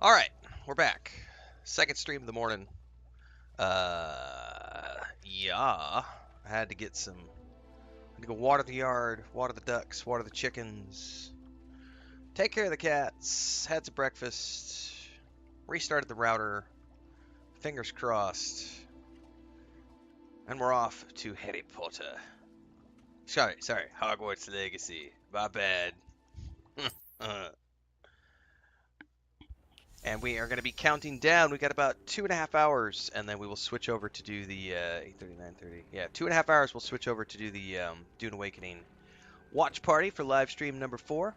All right, we're back. Second stream of the morning. Yeah, I had to get some. I had to go water the yard, water the ducks, water the chickens, take care of the cats, had some breakfast, restarted the router. Fingers crossed, and we're off to Harry Potter. Sorry, Hogwarts Legacy. My bad. And we are going to be counting down. We got about 2.5 hours, and then we will switch over to do the 8:30, 9:30. Yeah, 2.5 hours. We'll switch over to do the Dune Awakening watch party for live stream number 4.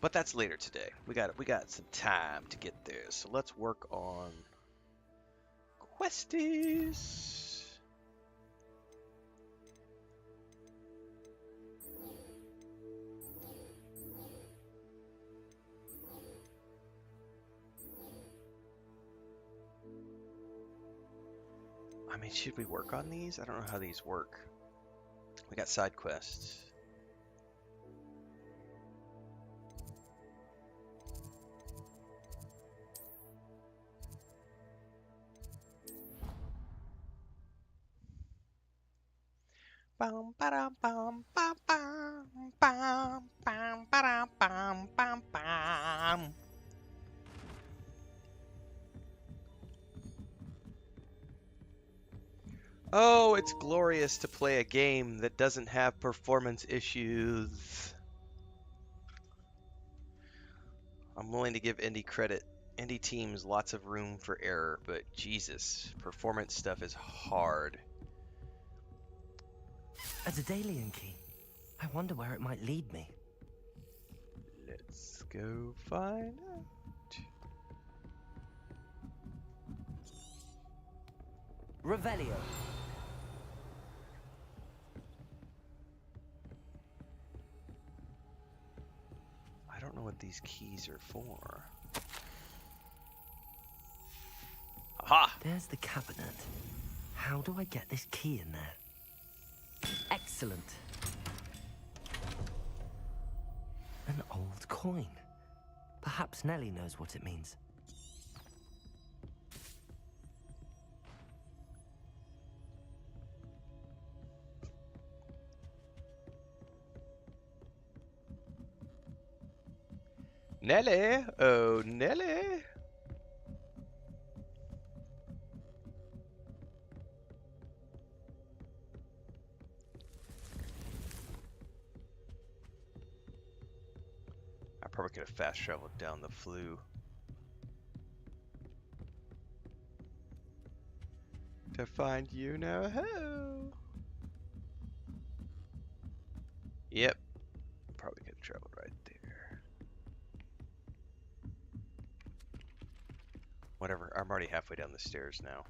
But that's later today. We got some time to get there, so let's work on questies. I mean, should we work on these? I don't know how these work. We got side quests. Bum ba bum bum bum bum bum ba bum bum bum. Oh, it's glorious to play a game that doesn't have performance issues. I'm willing to give indie credit. Indie teams lots of room for error, but Jesus, performance stuff is hard. A Daedalian key. I wonder where it might lead me. Let's go find out. Revelio. I don't know what these keys are for. Aha! There's the cabinet. How do I get this key in there? Excellent. An old coin. Perhaps Nellie knows what it means. Nelly! Oh, Nelly! I probably could have fast traveled down the flue. To find you know who. Yep. Probably could have traveled right there. Whatever, I'm already halfway down the stairs now.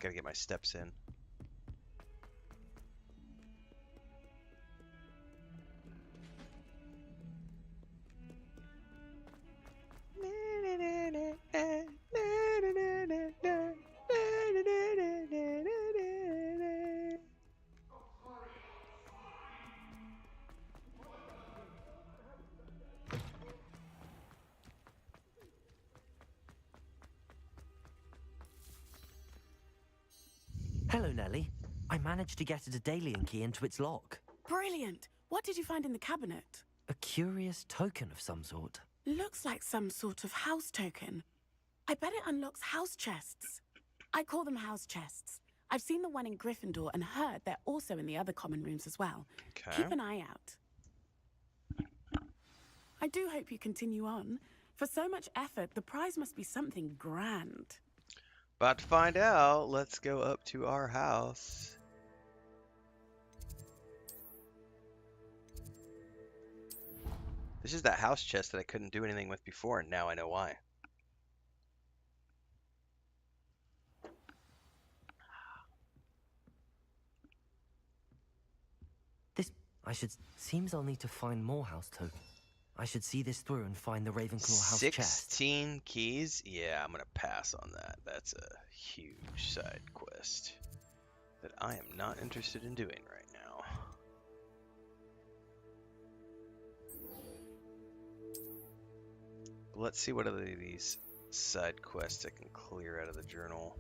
Gotta get my steps in. Hello, Nellie. I managed to get a Daedalian key into its lock. Brilliant! What did you find in the cabinet? A curious token of some sort. Looks like some sort of house token. I bet it unlocks house chests. I call them house chests. I've seen the one in Gryffindor and heard they're also in the other common rooms as well. Okay. Keep an eye out. I do hope you continue on. For so much effort, the prize must be something grand. About to find out. Let's go up to our house. This is that house chest that I couldn't do anything with before, and now I know why. Seems I'll need to find more house tokens. I should see this through and find the Ravenclaw house chest. 16 keys? Yeah, I'm gonna pass on that. That's a huge side quest that I am not interested in doing right now. Let's see what other of these side quests I can clear out of the journal.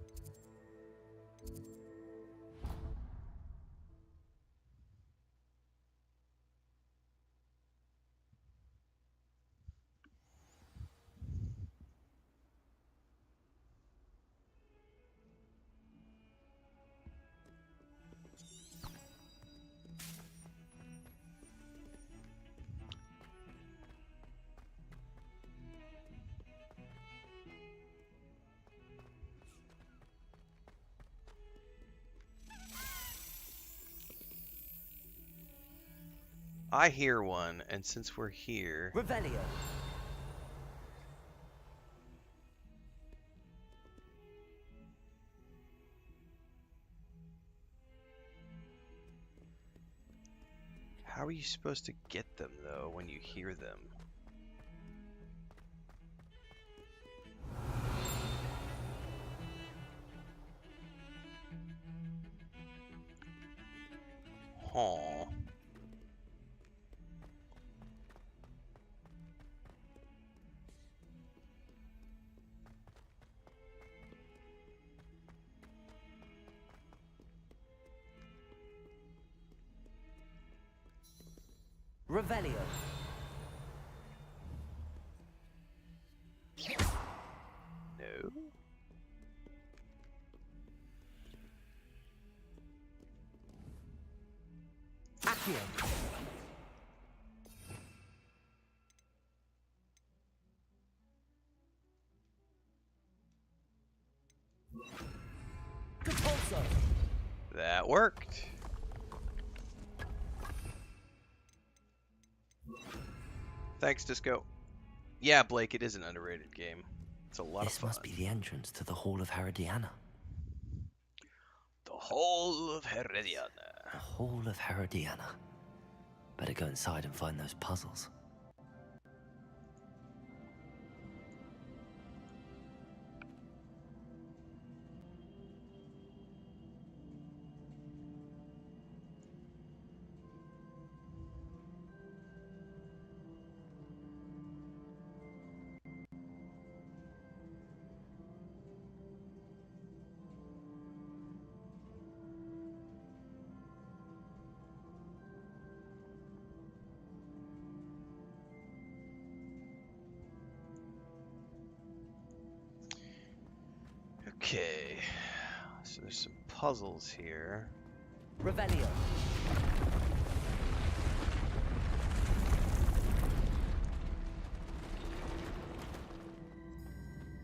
I hear one, and since we're here... Revelio. How are you supposed to get them, though, when you hear them? Huh. Revelio. No. Accio. Compulso. That worked. Thanks, Disco. Yeah, Blake, it is an underrated game. It's a lot of This fun. must be the entrance to the Hall of Herodiana. The Hall of Herodiana. The Hall of Herodiana. Better go inside and find those puzzles. Okay, so there's some puzzles here. Revelio.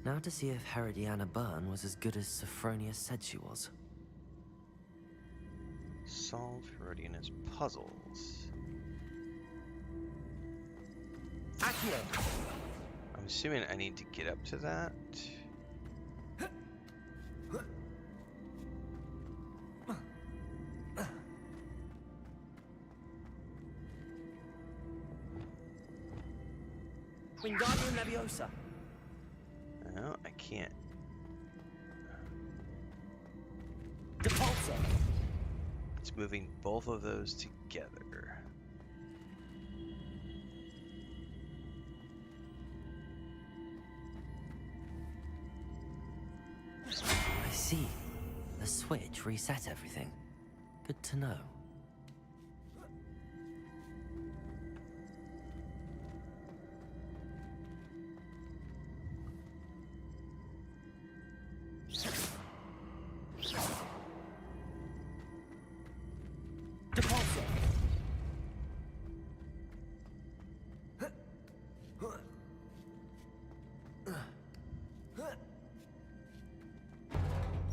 Now to see if Herodiana Byrne was as good as Sophronia said she was. Solve Herodiana's puzzles. Accio. I'm assuming I need to get up to that. Wingardium Leviosa. No, I can't. Depulso. It's moving both of those together. I see. The switch reset everything. Good to know. Depulso.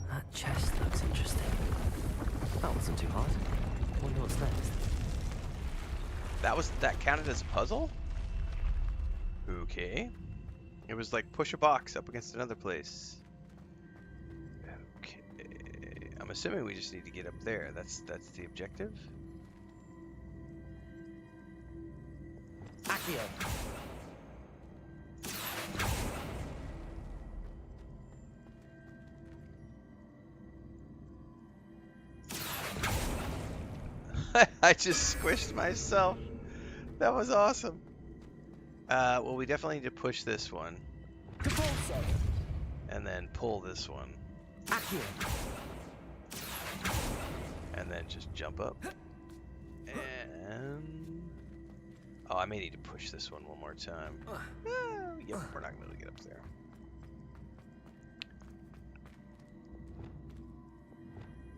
That chest looks interesting. That wasn't too hard. Wonder what's next. That counted as a puzzle? Okay. It was like push a box up against another place. Okay. I'm assuming we just need to get up there. That's the objective? Accio. I just squished myself. That was awesome. Well, we definitely need to push this one. Propulso. And then pull this one. Accio. And then just jump up. And... Oh, I may need to push this one more time. Oh, yep, we're not going to be able to get up there.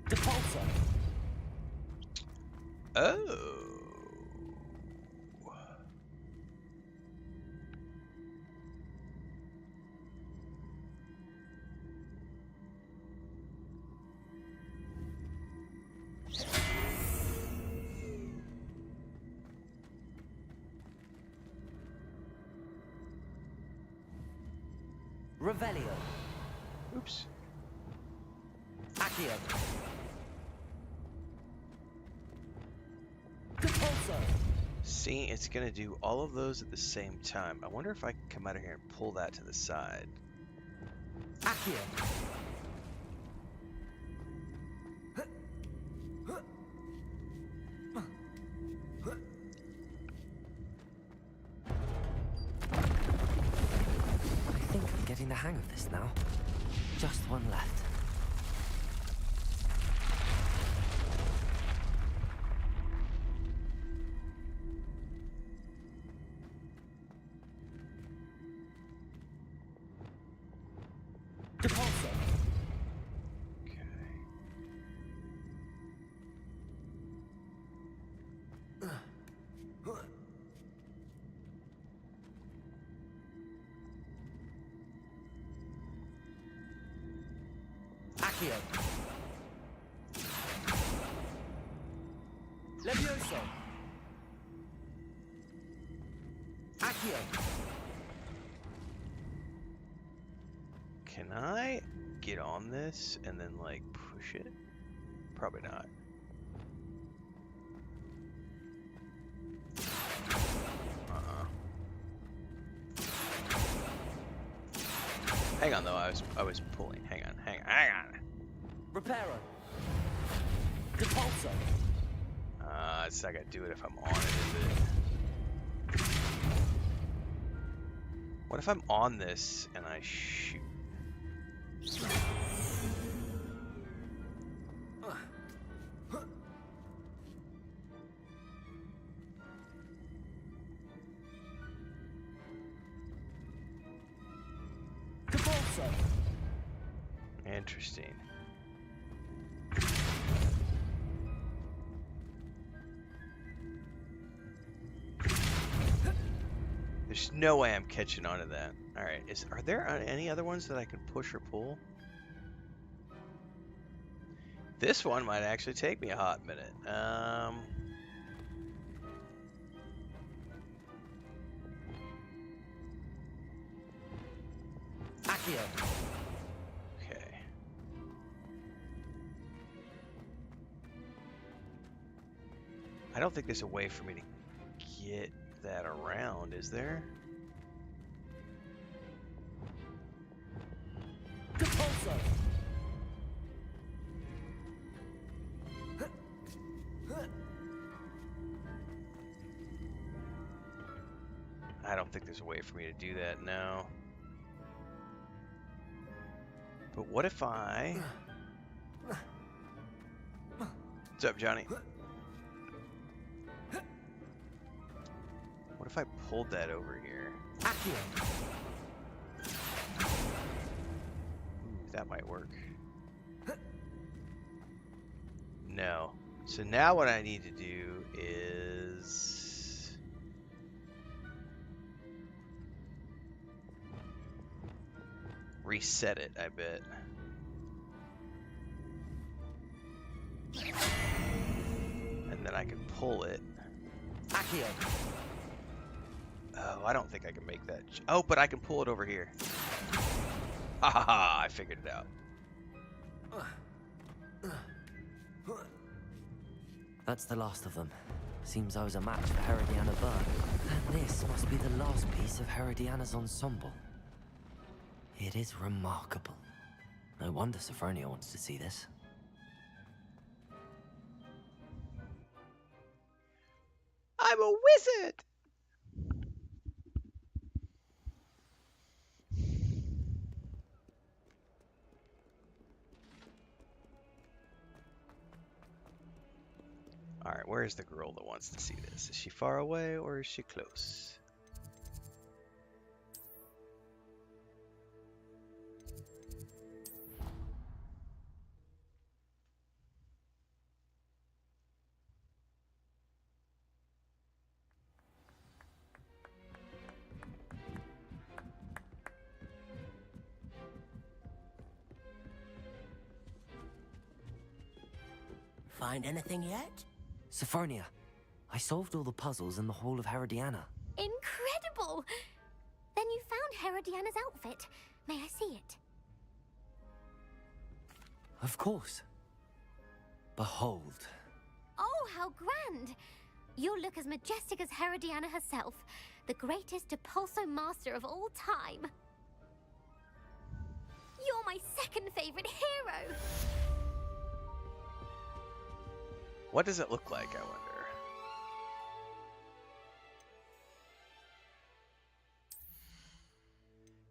Propulso. Oh. Revelio. Oops. Accio. Propulso. See, it's going to do all of those at the same time. I wonder if I can come out of here and pull that to the side. Accio. I think I'm getting the hang of this now. Just one left. Propulso. Okay. Accio. Levioso. Accio. Can I get on this and then, like, push it? Probably not. Hang on, though. I was pulling. Hang on. Reparo. Propulso. It's not gonna do it if I'm on it, is it? What if I'm on this and I shoot? Propulso. Interesting. There's no way I'm catching on to that. Alright, are there any other ones that I can push or pull? This one might actually take me a hot minute. Accio. Okay. I don't think there's a way for me to get that around, is there? Propulso. I don't think there's a way for me to do that now. But what if I... What's up, Johnny? What if I pulled that over here? Accio. Ooh, that might work. No. So now what I need to do is... reset it, I bet. And then I can pull it. Accio. Oh, I don't think I can make that. Oh, but I can pull it over here. Ha ha ha, I figured it out. That's the last of them. Seems I was a match for Herodiana Burr. And this must be the last piece of Herodiana's ensemble. It is remarkable. No wonder Sophronia wants to see this. I'm a wizard! Alright, where's the girl that wants to see this? Is she far away or is she close? Find anything yet? Sophronia, I solved all the puzzles in the Hall of Herodiana. Incredible! Then you found Herodiana's outfit. May I see it? Of course. Behold. Oh, how grand! You look as majestic as Herodiana herself, the greatest Depulso master of all time. You're my second favorite hero! What does it look like, I wonder?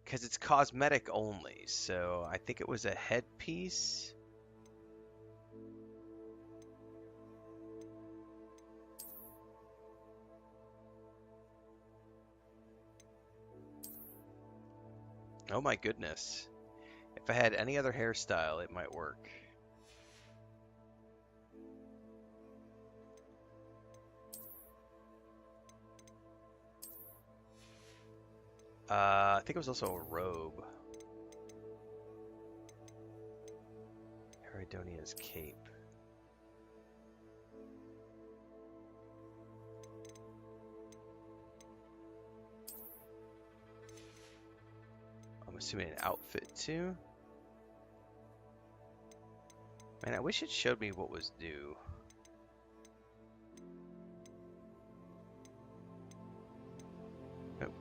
Because it's cosmetic only, so I think it was a headpiece. Oh my goodness. If I had any other hairstyle, it might work. I think it was also a robe. Herodonia's cape. I'm assuming an outfit too. Man, I wish it showed me what was due. Nope.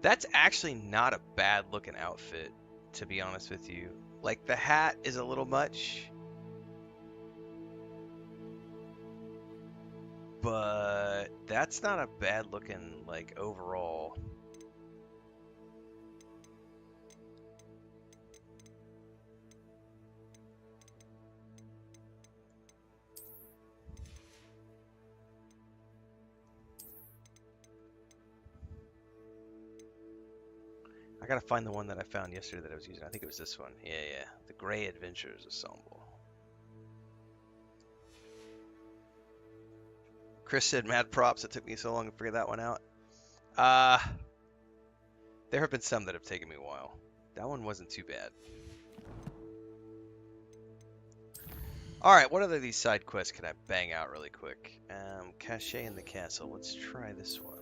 That's actually not a bad looking outfit, to be honest with you. Like, the hat is a little much, but that's not a bad looking, like, overall. I gotta find the one that I found yesterday that I was using. I think it was this one. Yeah, yeah. The Gray Adventures Ensemble. Chris said mad props. It took me so long to figure that one out. There have been some that have taken me a while. That one wasn't too bad. Alright, what other of these side quests can I bang out really quick? Cachet in the castle. Let's try this one.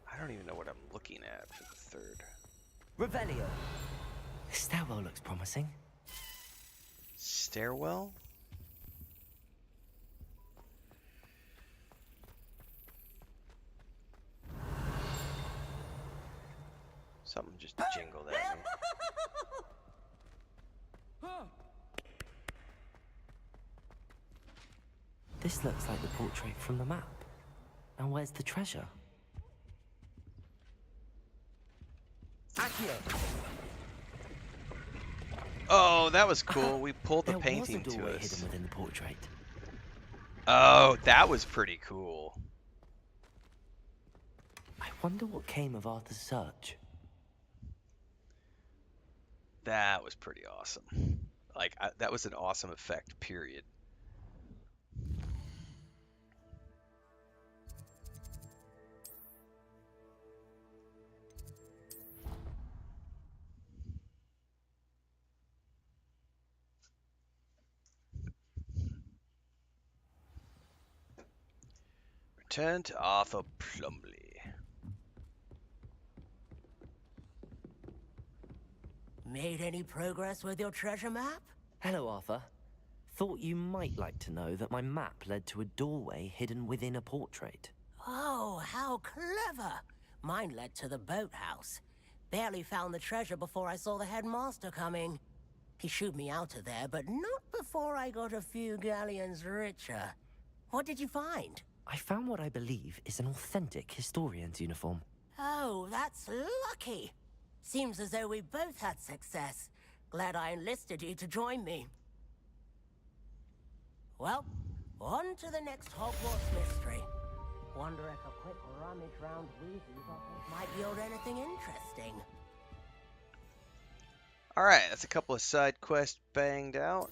I don't even know what I'm looking at for the third. Revelio. This stairwell looks promising. Stairwell? Something just jingled at me. This looks like the portrait from the map. And where's the treasure? Accio. Oh, that was cool. We pulled the There painting was a to doorway us. hidden within the portrait. Oh, that was pretty cool. I wonder what came of Arthur's search. That was pretty awesome. Like, that was an awesome effect, period. Return to Arthur Plumley. Made any progress with your treasure map? Hello, Arthur. Thought you might like to know that my map led to a doorway hidden within a portrait. Oh, how clever! Mine led to the boathouse. Barely found the treasure before I saw the headmaster coming. He shooed me out of there, but not before I got a few galleons richer. What did you find? I found what I believe is an authentic historian's uniform. Oh, that's lucky. Seems as though we both had success. Glad I enlisted you to join me. Well, on to the next Hogwarts mystery. Wonder if a quick rummage round Weasley's office might yield anything interesting. Alright, that's a couple of side quests banged out.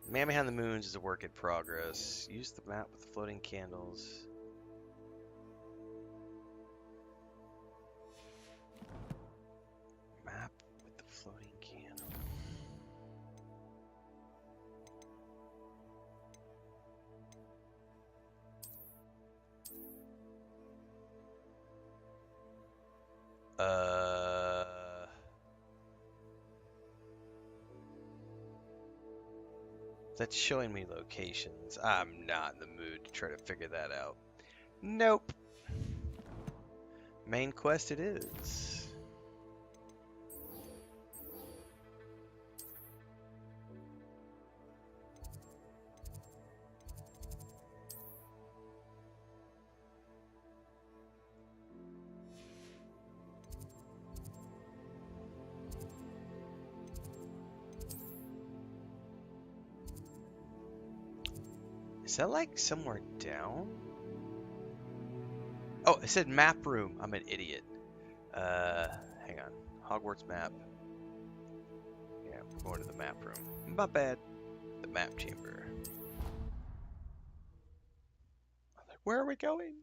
Man Behind the Moons is a work in progress. Use the map with the floating candles. Map with the floating candle. That's showing me locations. I'm not in the mood to try to figure that out. Nope. Main quest it is. Is that like somewhere down? Oh, it said map room. I'm an idiot. Hang on. Hogwarts map. Yeah, we're going to the map room. My bad. The map chamber. I'm like, where are we going?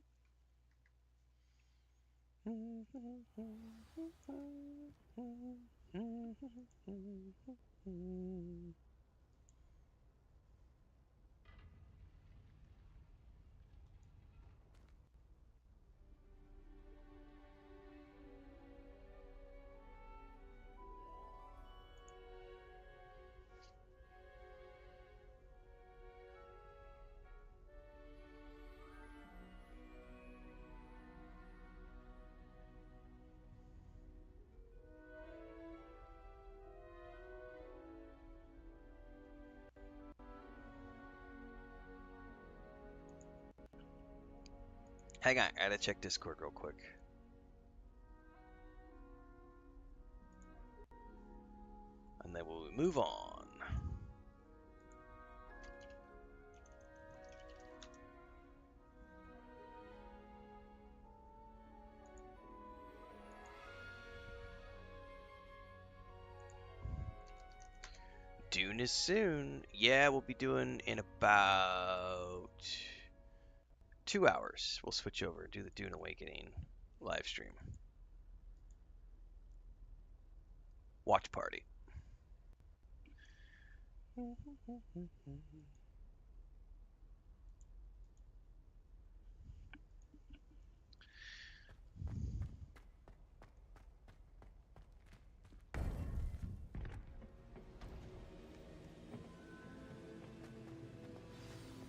Hang on, I gotta check Discord real quick. And then we'll move on. Dune is soon. Yeah, we'll be doing in about 2 hours. We'll switch over and do the Dune Awakening live stream. Watch party.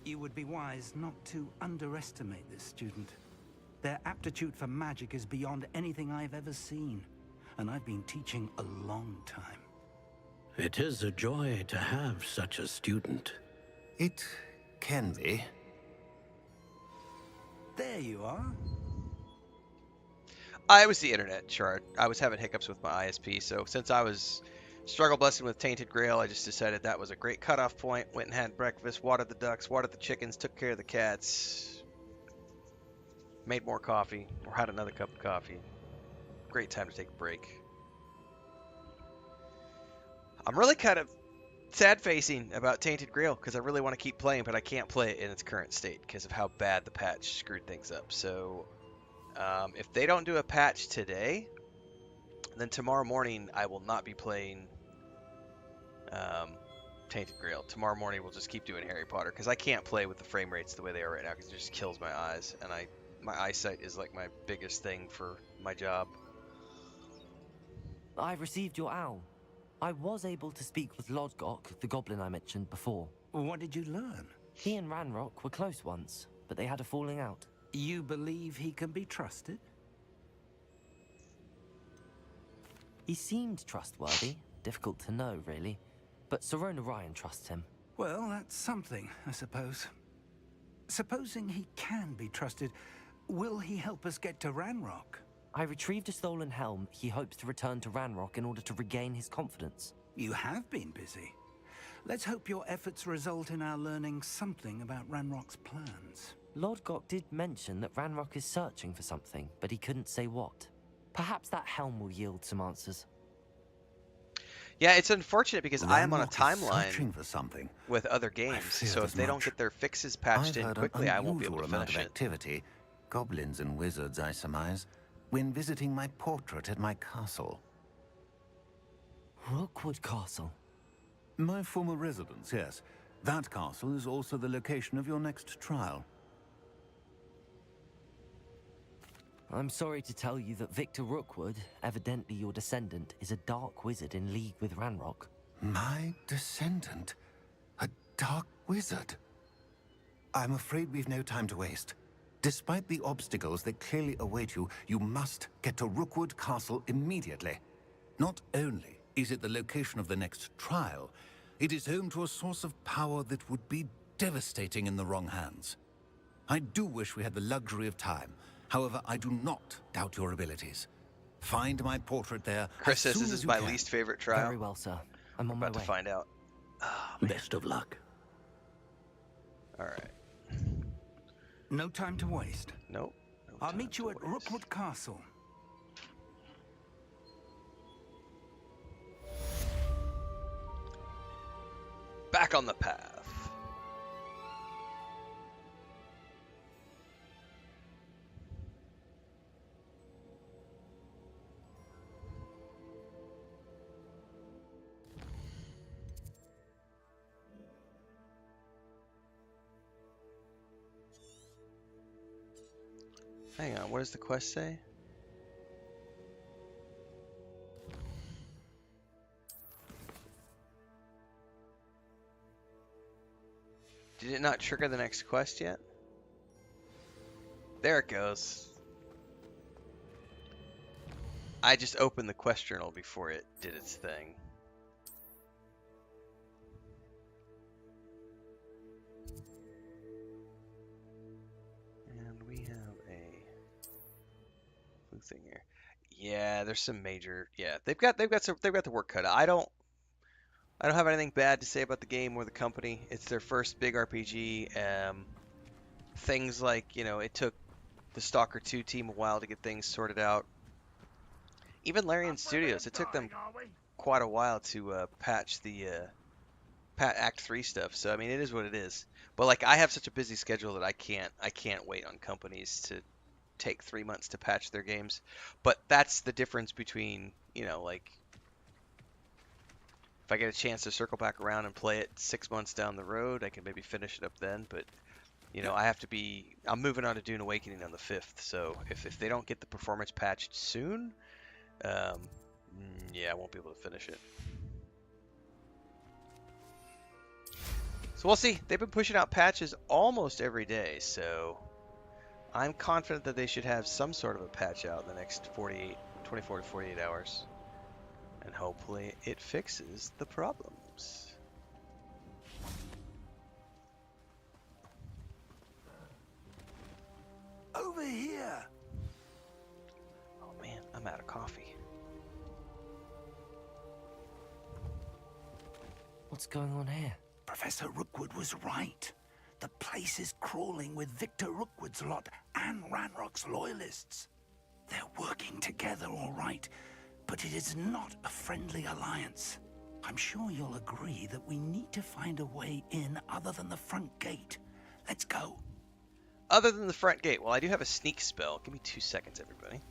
You would be wise not to underestimate this student. Their aptitude for magic is beyond anything I've ever seen, and I've been teaching a long time. It is a joy to have such a student. It can be. There you are. I was the internet chart. I was having hiccups with my ISP, so since I was struggle busting with Tainted Grail, I just decided that was a great cutoff point. Went and had breakfast, watered the ducks, watered the chickens, took care of the cats, made more coffee, or had another cup of coffee. Great time to take a break. I'm really kind of sad-facing about Tainted Grail because I really want to keep playing, but I can't play it in its current state because of how bad the patch screwed things up. So if they don't do a patch today, then tomorrow morning I will not be playing Tainted Grail. Tomorrow morning we'll just keep doing Harry Potter because I can't play with the frame rates the way they are right now because it just kills my eyes, and my eyesight is like my biggest thing for my job. I received your owl. I was able to speak with Lodgok, the goblin I mentioned before. What did you learn? He and Ranrock were close once, but they had a falling out. You believe he can be trusted? He seemed trustworthy. Difficult to know, really. But Sirona Ryan trusts him. Well, that's something, I suppose. Supposing he can be trusted, will he help us get to Ranrock? I retrieved a stolen helm he hopes to return to Ranrock in order to regain his confidence. You have been busy. Let's hope your efforts result in our learning something about Ranrock's plans. Lodgok did mention that Ranrock is searching for something, but he couldn't say what. Perhaps that helm will yield some answers. Yeah, it's unfortunate because I am on a Ranrock is timeline searching for something. with other games, feared so as if they don't much. get their fixes patched I've in heard quickly, an I won't be able to unusual amount finish of it. activity. Goblins and wizards, I surmise, when visiting my portrait at my castle. Rookwood Castle. My former residence, yes. That castle is also the location of your next trial. I'm sorry to tell you that Victor Rookwood, evidently your descendant, is a dark wizard in league with Ranrock. My descendant? A dark wizard? I'm afraid we've no time to waste. Despite the obstacles that clearly await you, you must get to Rookwood Castle immediately. Not only is it the location of the next trial, it is home to a source of power that would be devastating in the wrong hands. I do wish we had the luxury of time. However, I do not doubt your abilities. Find my portrait there. Chris as says soon this as is you my can. least favorite trial. Very well, sir. I'm on my About to way. find out. Oh, Best of luck. all right. No time to waste. Nope. No I'll time meet you to at waste. Rookwood Castle. Back on the path. Hang on, what does the quest say? Did it not trigger the next quest yet? There it goes. I just opened the quest journal before it did its thing. And we have a blue thing here. Yeah, there's some major. Yeah, they've got the work cut out. I don't have anything bad to say about the game or the company. It's their first big RPG. Things like, it took the Stalker 2 team a while to get things sorted out. Even Larian Studios, it took them quite a while to patch the Act 3 stuff. So I mean, it is what it is. But like, I have such a busy schedule that I can't wait on companies to take 3 months to patch their games. But that's the difference between, like, if I get a chance to circle back around and play it 6 months down the road, I can maybe finish it up then. But I'm moving on to Dune Awakening on the 5th, so if they don't get the performance patched soon, yeah, I won't be able to finish it. So we'll see. They've been pushing out patches almost every day, so I'm confident that they should have some sort of a patch out in the next 24 to 48 hours. And hopefully it fixes the problems. Over here! Oh man, I'm out of coffee. What's going on here? Professor Rookwood was right. The place is crawling with Victor Rookwood's lot and Ranrock's loyalists. They're working together, all right, but it is not a friendly alliance. I'm sure you'll agree that we need to find a way in other than the front gate. Let's go. Other than the front gate, well, I do have a sneak spell. Give me 2 seconds, everybody.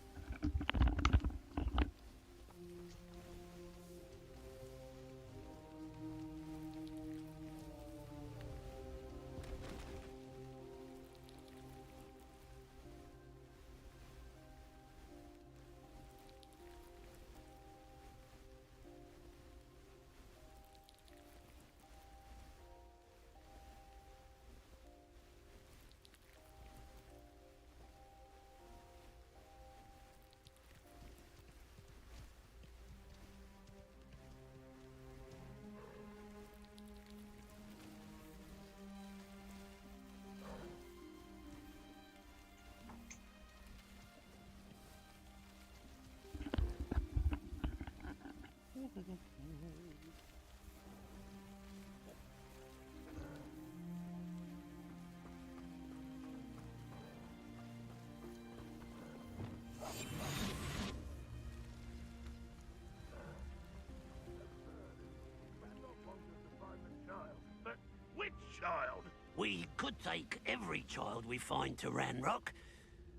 could take every child we find to Ranrock.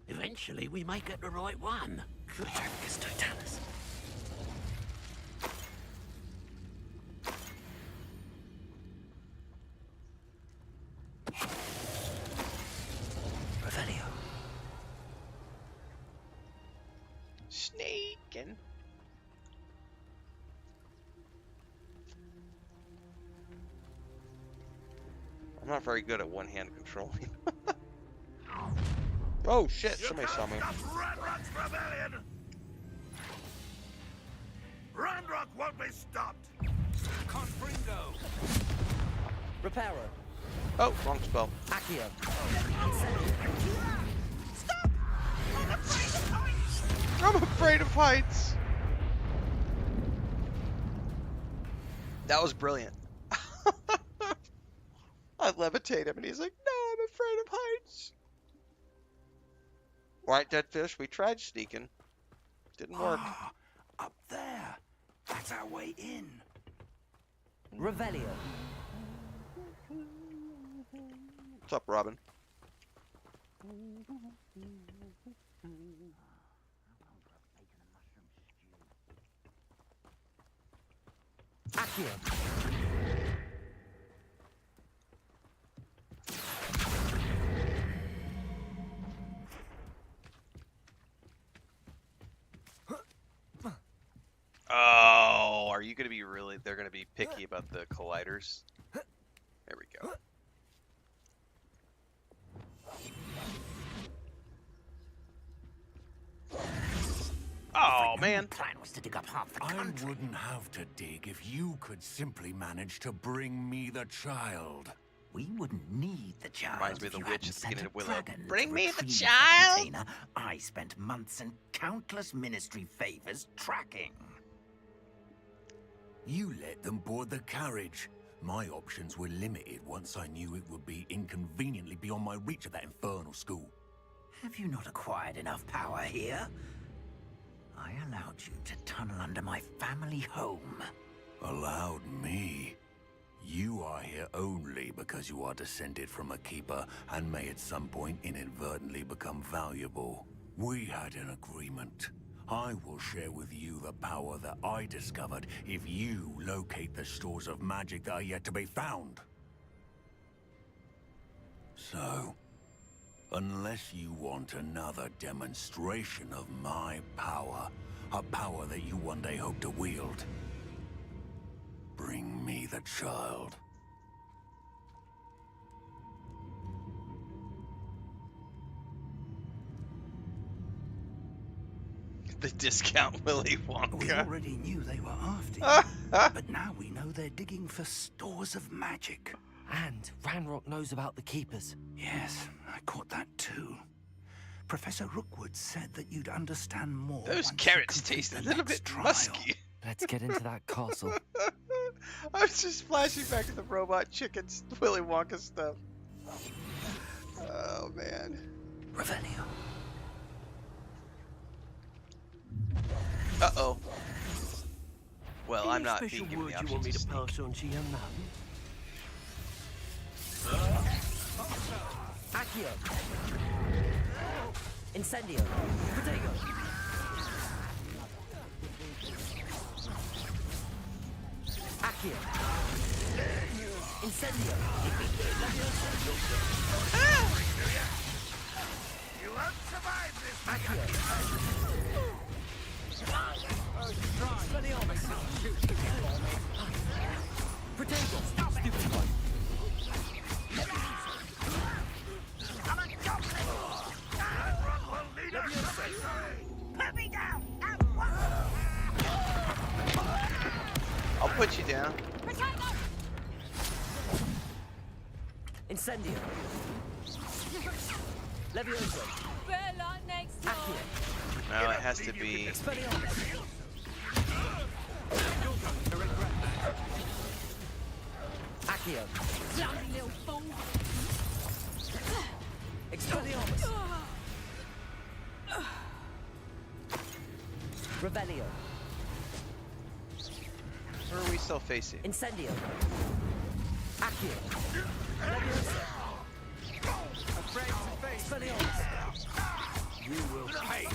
Eventually, we may get the right one. Glorious Totalis. Revelio. Sneaking. I'm not very good at one-hand controlling. Oh shit, somebody saw me. Ranrock's rebellion! Ranrock won't be stopped! Confringo! Reparo. Oh, wrong spell. Accio. Stop! I'm afraid of heights! I'm afraid of heights. That was brilliant. I levitate him and he's like, no, I'm afraid of heights. Right, dead fish, we tried sneaking. Didn't work. Ah, up there. That's our way in. Revelio. What's up, Robin? Accio. Oh, are you going to be really... They're going to be picky about the colliders? There we go. Oh, man. The plan was to dig up half the country. I wouldn't have to dig if you could simply manage to bring me the child. We wouldn't need the child. Reminds me of if the you witch hadn't at the beginning sent of a Willow. dragon Bring to me the retrieve child! container I spent months and countless ministry favors tracking. You let them board the carriage. My options were limited once I knew it would be inconveniently beyond my reach at that infernal school. Have you not acquired enough power here? I allowed you to tunnel under my family home. Allowed me? You are here only because you are descended from a keeper and may at some point inadvertently become valuable. We had an agreement. I will share with you the power that I discovered if you locate the stores of magic that are yet to be found. So, unless you want another demonstration of my power, a power that you one day hope to wield, bring me the child. The discount Willy We Wonka. already knew they were after you, but now we know they're digging for stores of magic. And Ranrock knows about the Keepers. Yes, I caught that too. Professor Rookwood said that you'd understand more. Those once you carrots complete taste a the little next bit trial. musky. Let's get into that castle. I was just flashing back to the robot chickens, Willy Wonka stuff. Oh, man. Revelio. Uh-oh. Well, I'm not Any being special given word the you want me option to to sneak. pass on to your mum? Accio. Incendio. Protego. Accio. Incendio. You won't survive this, Accio. Expelliarmus. Protego. Stupid one. Put me down! I'll put you down. Incendio. Levioso. Accio. No, it has to be... Expelliarmus. Accio. Expelliarmus. Revelio. Who are we still facing? Incendio. Accio. Levioso. You will pay.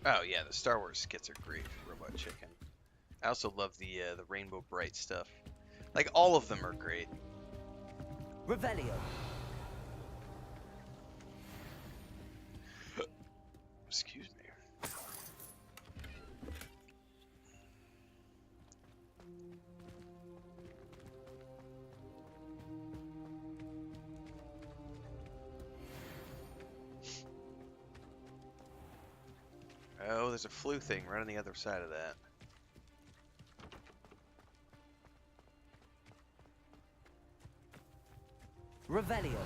Oh yeah, the Star Wars skits are great for Robot Chicken. I also love the Rainbow Bright stuff. Like all of them are great. Revelio. Excuse me. Oh, there's a flu thing right on the other side of that. Revelio.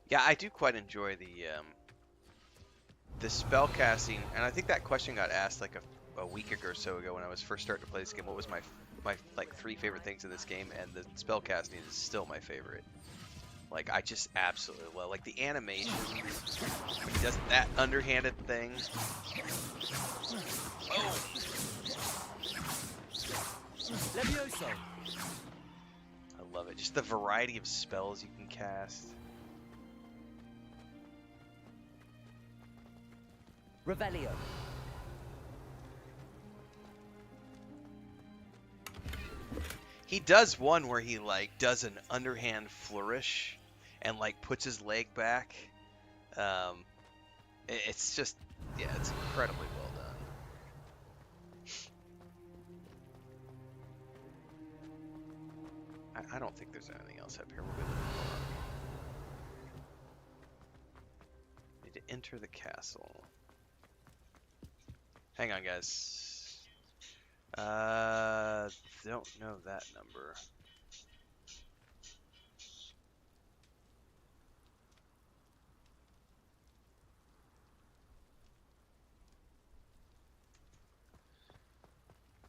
Yeah, I do quite enjoy the spell casting, and I think that question got asked like a week or so ago when I was first starting to play this game. What was my like 3 favorite things in this game? And the spell casting is still my favorite. Like I just absolutely love like the animation when he does that underhanded thing. Oh. Levioso. I love it. Just the variety of spells you can cast. Revelio. He does one where he like does an underhand flourish and like puts his leg back. It's just, yeah, it's incredibly well done. I don't think there's anything else up here. We're good. Need to enter the castle. Hang on, guys. Don't know that number.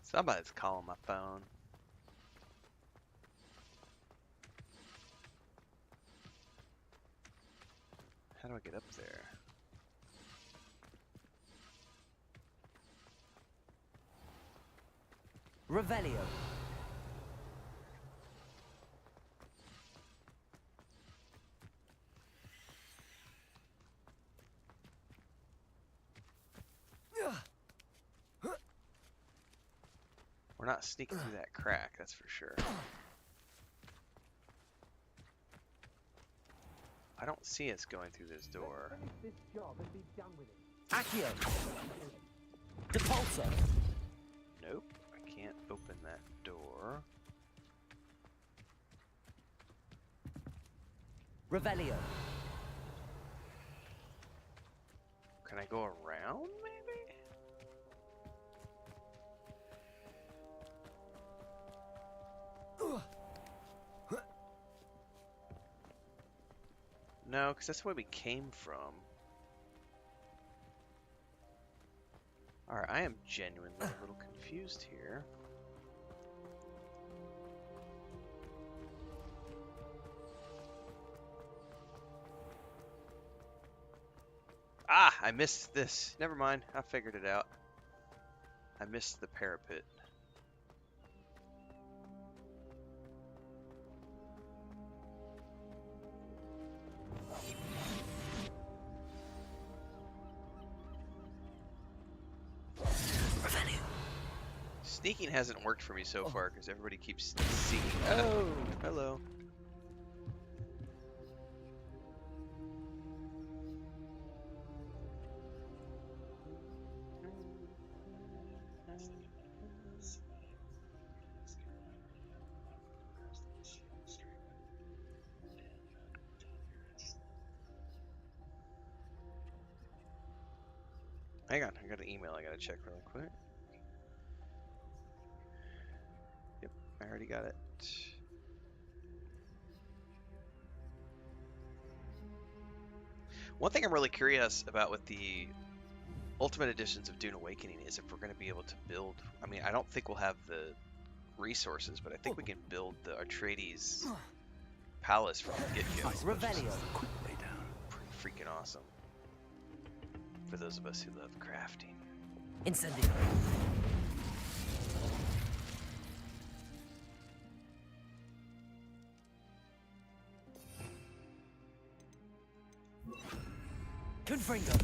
Somebody's calling my phone. How do I get up there? Revelio. We're not sneaking through that crack, that's for sure. I don't see us going through this door. Accio. Depulso. Nope, I can't open that door. Revelio. Can I go around, maybe? No, because that's where we came from. Alright, I am genuinely a little confused here. Ah, I missed this. Never mind, I figured it out. I missed the parapet. Sneaking hasn't worked for me so far because everybody keeps seeing. Oh, hello. Hang on, I got an email I gotta check real quick. Yep, I already got it. One thing I'm really curious about with the Ultimate Editions of Dune Awakening is if we're going to be able to build. I mean, I don't think we'll have the resources, but I think we can build the Atreides palace from the get-go. Revelio. Quick way down. Pretty freaking awesome. For those of us who love crafting. Incendio. Confringo.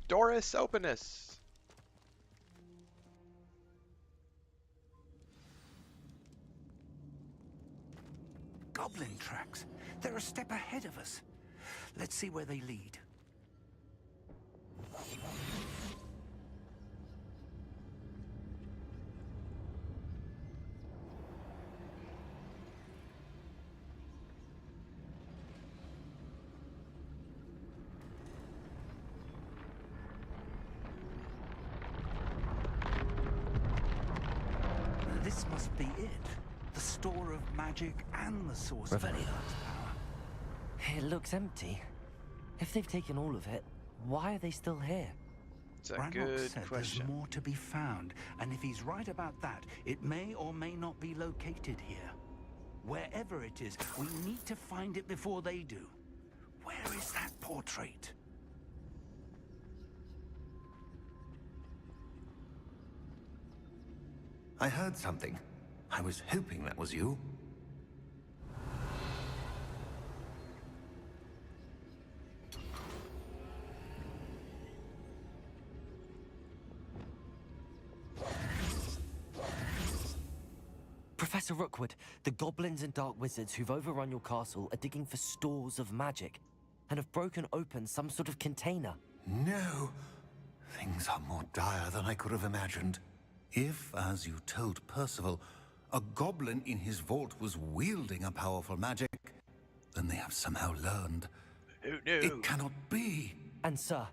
Doris, openness. Goblin tracks. They're a step ahead of us. Let's see where they lead. This must be it. The store of magic and the source of Revelio. Ranrock's power. It looks empty. If they've taken all of it, why are they still here? It's a Ranrock good said question. there's more to be found, and if he's right about that, it may or may not be located here. Wherever it is, we need to find it before they do. Where is that portrait? I heard something. I was hoping that was you. Professor Rookwood, the goblins and dark wizards who've overrun your castle are digging for stores of magic and have broken open some sort of container. No. Things are more dire than I could have imagined. If, as you told Percival, a goblin in his vault was wielding a powerful magic, then they have somehow learned. Who knew? It cannot be. And sir,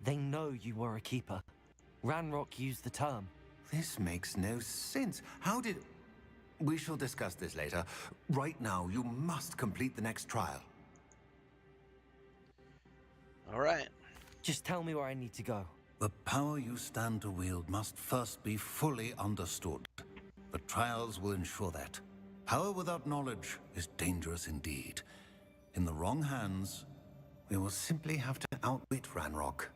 they know you were a keeper. Ranrock used the term. This makes no sense. How did... We shall discuss this later. Right now, you must complete the next trial. All right. Just tell me where I need to go. The power you stand to wield must first be fully understood. The trials will ensure that. Power without knowledge is dangerous indeed. In the wrong hands, we will simply have to outwit Ranrock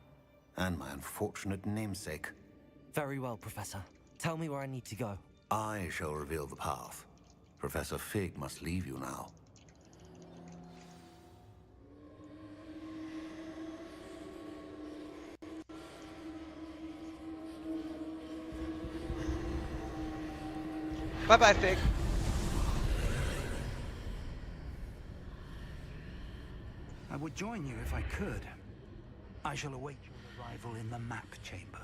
and my unfortunate namesake. Very well, Professor. Tell me where I need to go. I shall reveal the path. Professor Fig must leave you now. Bye-bye, Fig. I would join you if I could. I shall await your arrival in the map chamber.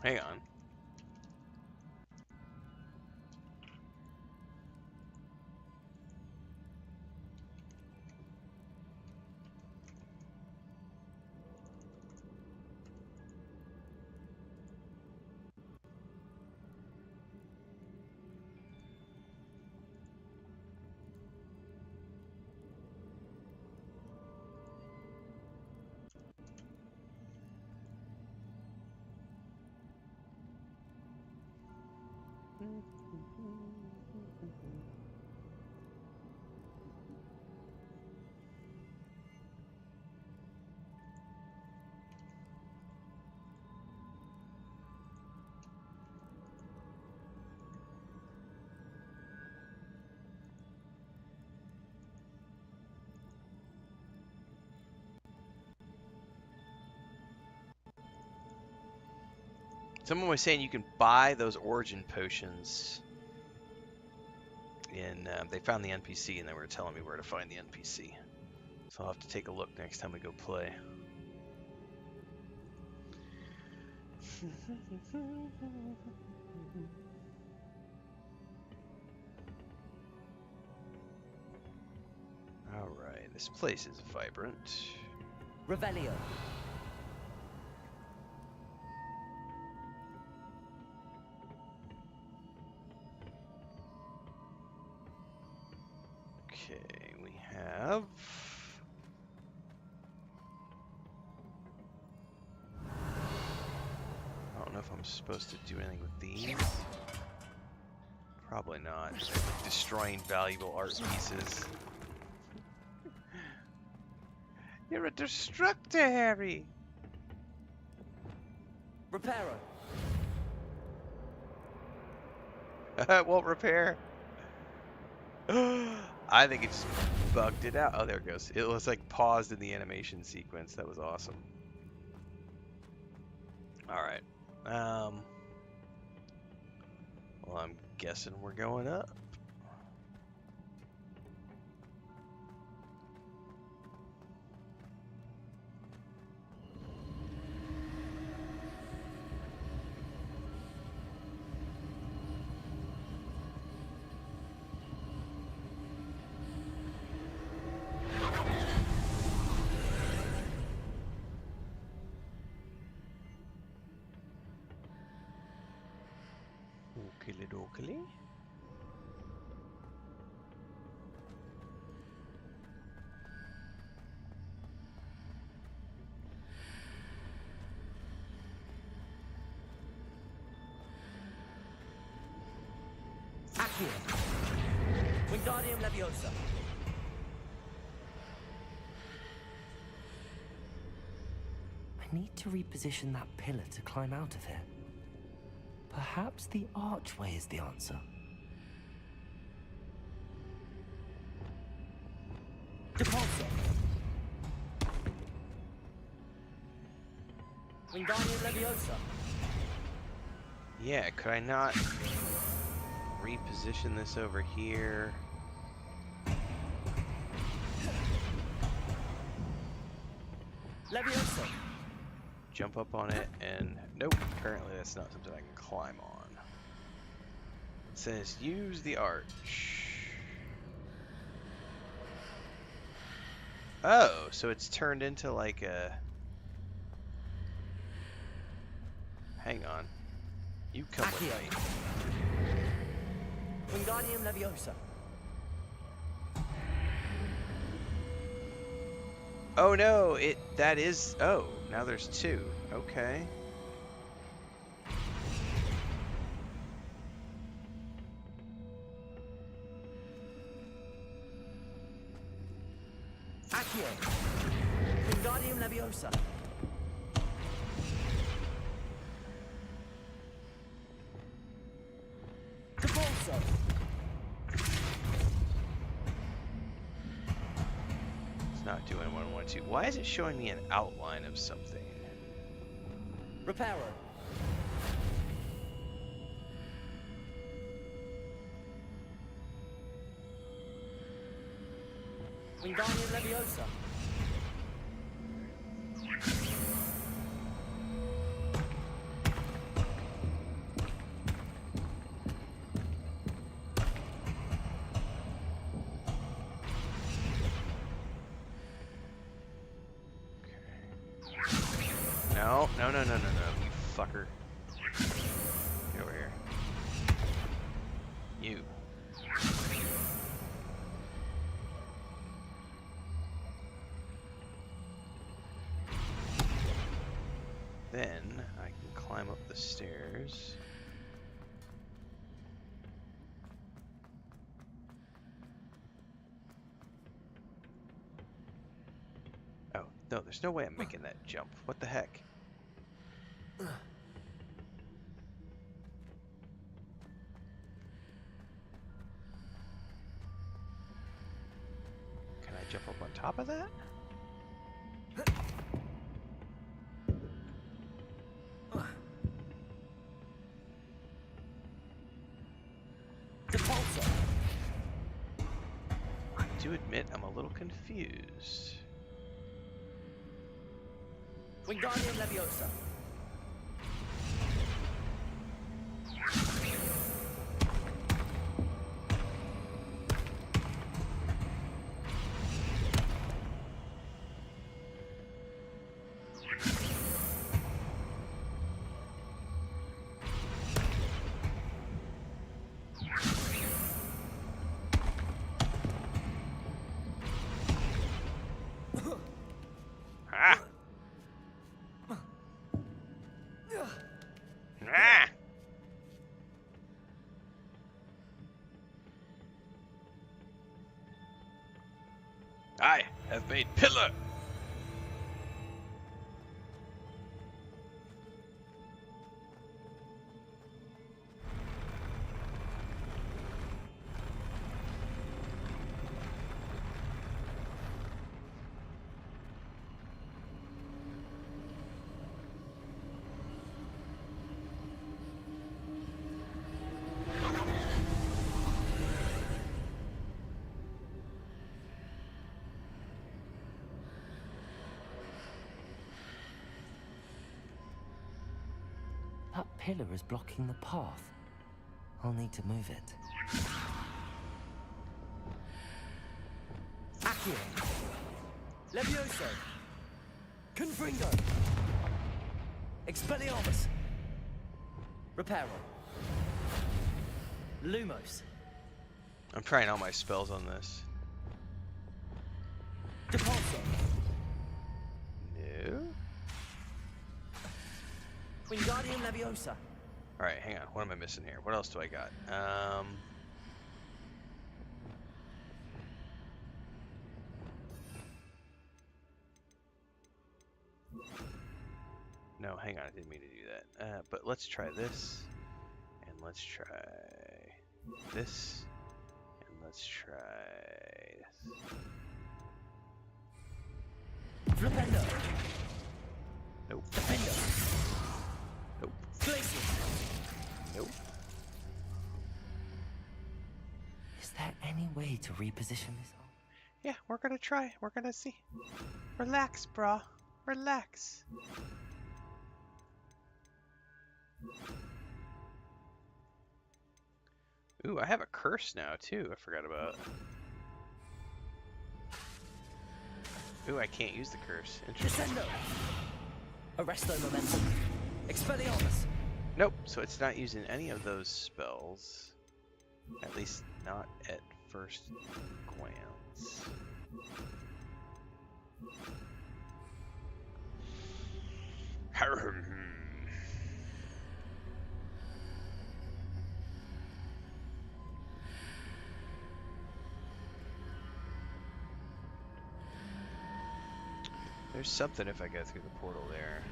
Hang on. Someone was saying you can buy those origin potions. They found the NPC and they were telling me where to find the NPC. So I'll have to take a look next time we go play. Alright, this place is vibrant. Revelio. Okay, we have... I don't know if I'm supposed to do anything with these. Probably not. Like destroying valuable art pieces. You're a destructor, Harry! Reparo. It won't repair. I think it just bugged it out. Oh, there it goes. It was like paused in the animation sequence. That was awesome. Alright. Well, I'm guessing we're going up. Oakley dokley. Accio. Wingardium Leviosa. I need to reposition that pillar to climb out of here. Perhaps the archway is the answer. Depulso. Wingardium Leviosa. Yeah, could I not reposition this over here? Leviosa. Jump up on it and nope, apparently that's not something I can climb on. It says use the arch. Oh, so it's turned into like a... Hang on. You come with me. Wingardium Leviosa. Oh no, that is... Oh, now there's two. Okay. Accio. Wingardium Leviosa. Depulso. It's not doing what I want to. Why is it showing me an outline of something? Reparo. Wingardium Leviosa. No, no, no, no, no, no, you fucker. Get over here. You. Then I can climb up the stairs. Oh, no, there's no way I'm making that jump. What the heck? Can I jump up on top of that? do admit I'm a little confused. Wingardium Leviosa. Ah! Ah! I have made pillar. That pillar is blocking the path. I'll need to move it. Accio. Levioso. Confringo. Expelliarmus. Reparo. Lumos. I'm trying all my spells on this. Depulso. No. Wingardium Leviosa. Alright, hang on. What am I missing here? What else do I got? No, hang on. I didn't mean to do that. But let's try this. And let's try this. And let's try this. Flipendo. Nope. Defendo. Nope. Glacius. Nope. Is there any way to reposition this? Yeah, we're gonna try. We're gonna see. Relax, brah. Relax. Ooh, I have a curse now, too. I forgot about. Ooh, I can't use the curse. Interesting. Descendo. Arresto Momentum. Expelliarmus. Nope, so it's not using any of those spells. At least not at first glance. There's something if I go through the portal there.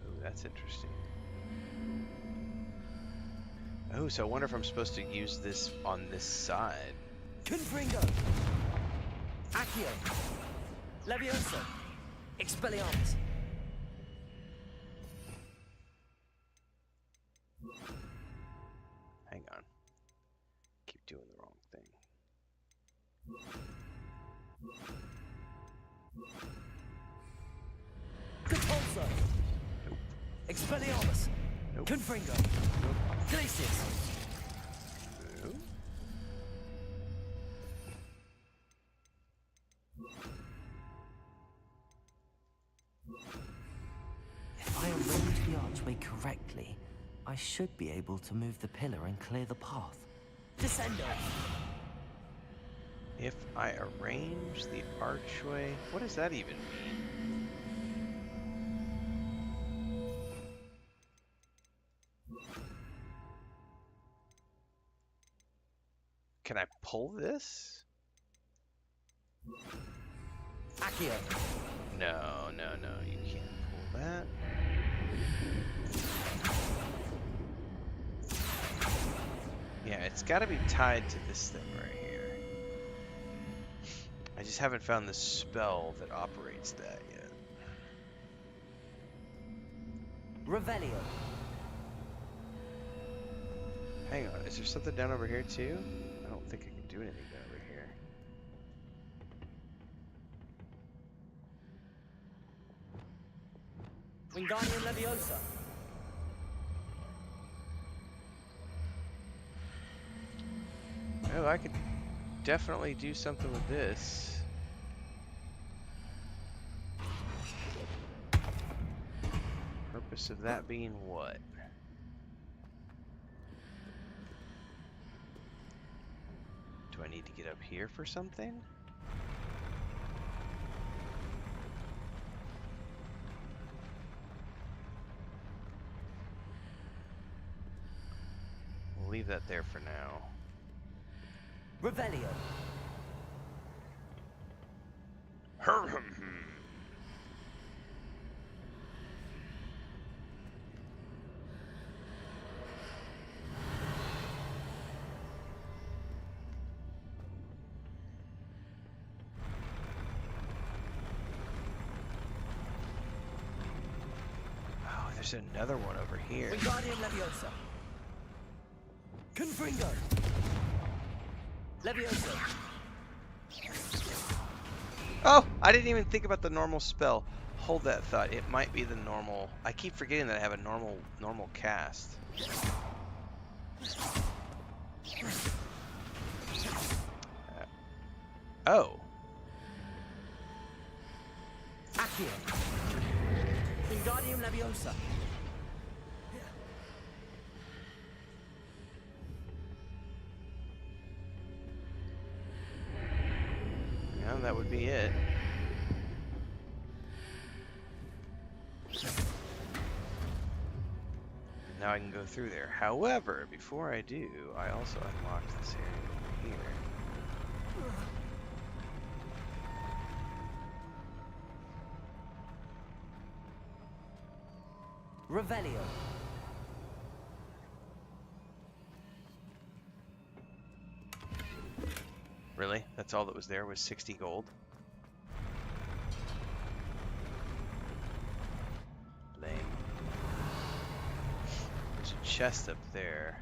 Oh, that's interesting. Oh, so I wonder if I'm supposed to use this on this side. Confringo. Accio. Leviosa. Expelliarmus. Hang on. Keep doing the wrong thing. Depulso. Nope. Expelliarmus. Nope. Confringo. Nope. Glacius. Nope. If I arrange the archway correctly, I should be able to move the pillar and clear the path. Descendo. If I arrange the archway, what does that even mean? Can I pull this? Accio. No, no, no, you can't pull that. Yeah, it's got to be tied to this thing right here. I just haven't found the spell that operates that yet. Revelio. Hang on, is there something down over here too? I don't think I can do anything down over here. Wingardium Leviosa. Oh, I could definitely do something with this. Purpose of that being what? Do I need to get up here for something? We'll leave that there for now. Revelio. Oh, there's another one over here. Wingardium Leviosa. Confringo. Leviosa. Oh, I didn't even think about the normal spell. Hold that thought. It might be the normal. I keep forgetting that I have a normal cast. Oh. Accio. Wingardium Leviosa. Yeah, that would be it. Now I can go through there. However, before I do, I also unlocked this area over here. Revelio. Really? That's all that was there was 60 gold? Lame. There's a chest up there.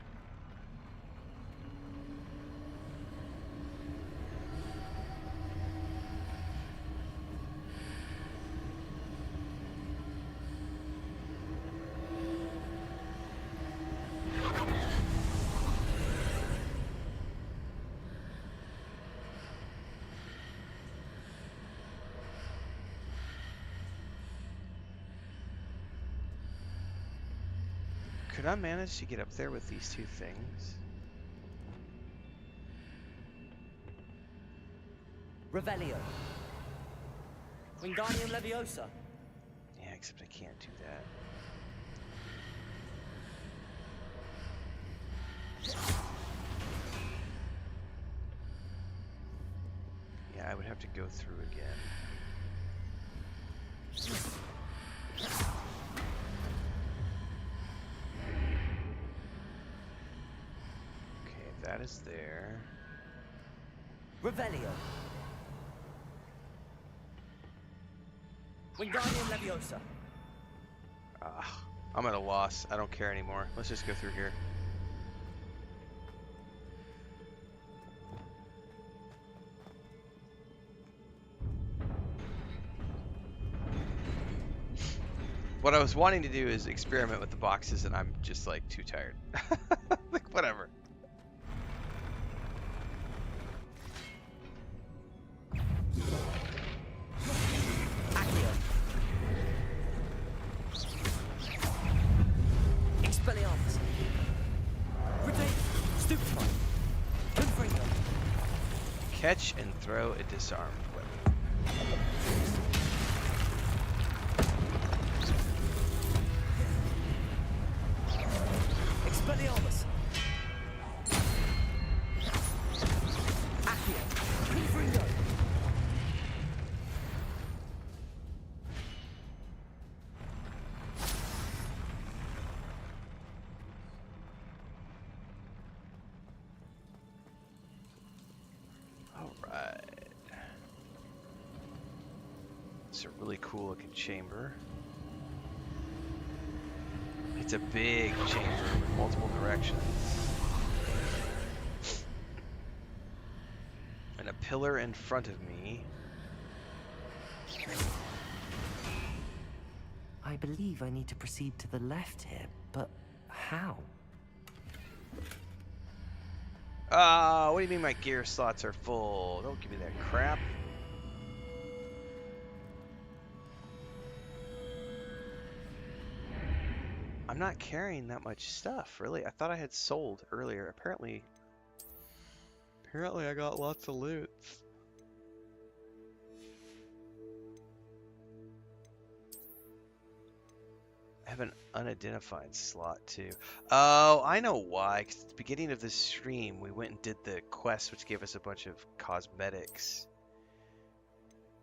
Could I manage to get up there with these two things? Revelio. Wingardium Leviosa. Yeah, except I can't do that. Yeah, I would have to go through again. Okay, that is there. Revelio. Wingardium Leviosa. Ah, I'm at a loss. I don't care anymore. Let's just go through here. What I was wanting to do is experiment with the boxes, and I'm just like too tired. Like, whatever. Accio. Expelliarmus. Retain. Stupefy. Confringo. Catch and throw a disarmed weapon. Expelliarmus. Accio. Confringo. Alright. It's a really cool looking chamber. It's a big chamber with multiple directions. pillar in front of me. I believe I need to proceed to the left here, but how? What do you mean my gear slots are full? Don't give me that crap. I'm not carrying that much stuff, really. I thought I had sold earlier. Apparently I got lots of loot. I have an unidentified slot too. Oh, I know why. 'Cause at the beginning of this stream, we went and did the quest, which gave us a bunch of cosmetics.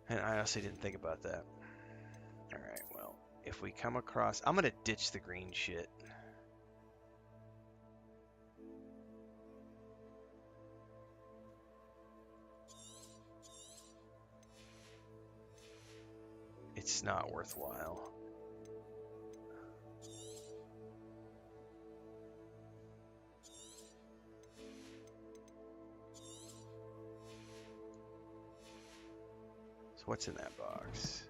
And I honestly didn't think about that. Alright, well, if we come across... I'm gonna ditch the green shit. It's not worthwhile. So what's in that box?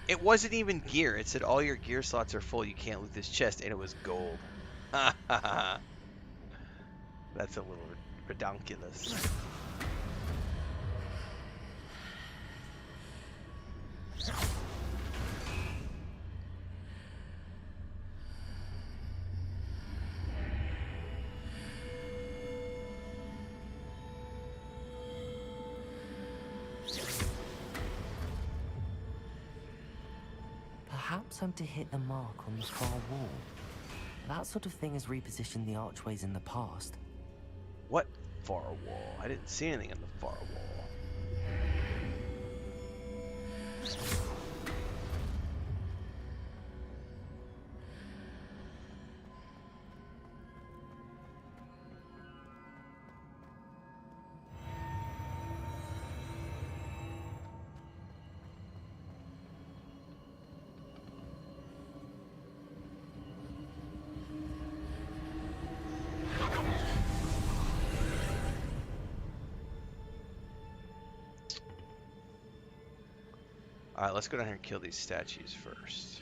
It wasn't even gear. It said all your gear slots are full. You can't loot this chest, and it was gold. That's a little redonkulous. Perhaps I'm to hit the mark on the far wall. That sort of thing has repositioned the archways in the past. What far wall? I didn't see anything on the far wall. Alright, let's go down here and kill these statues first.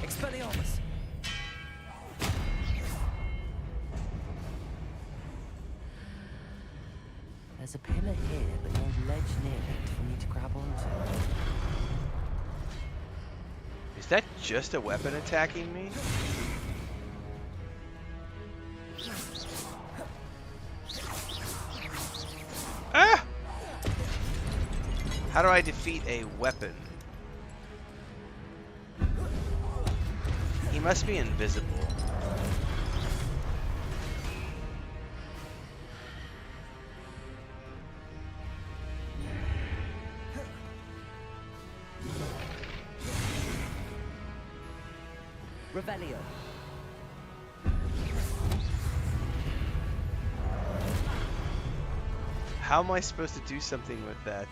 Expelliarmus! There's a pillar here, but no ledge near it for me to grab onto. Is that just a weapon attacking me? Ah! How do I defeat a weapon? He must be invisible. Revelio. How am I supposed to do something with that?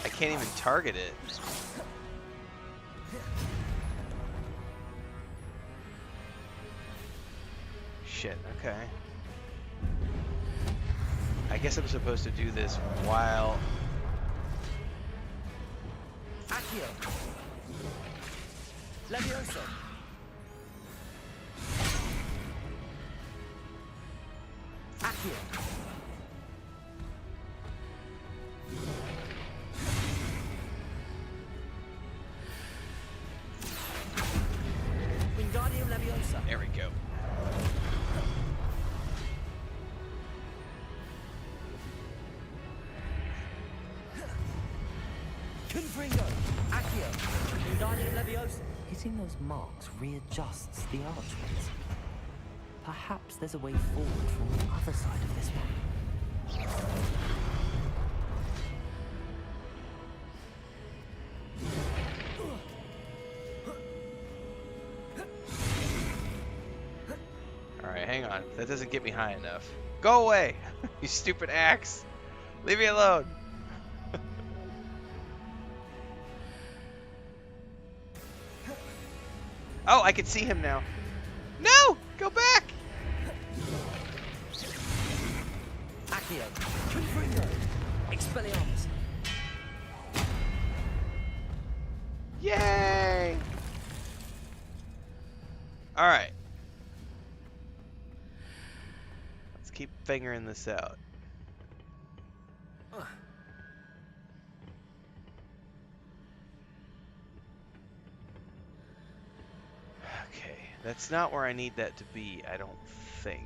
I can't even target it. Shit, okay. I guess I'm supposed to do this while... Accio. Levioso. Accio. Wingardium Leviosa. There we go. Confringo. Accio. Wingardium Leviosa. Hitting those marks readjusts the archways. Perhaps there's a way forward from the other side of this one. Alright, That doesn't get me high enough. Go away! You stupid axe! Leave me alone! Oh, I can see him now. No! Go back! Accio. Confringo. Expelliarmus. Yay! Alright. Let's keep figuring this out. Okay, that's not where I need that to be, I don't think.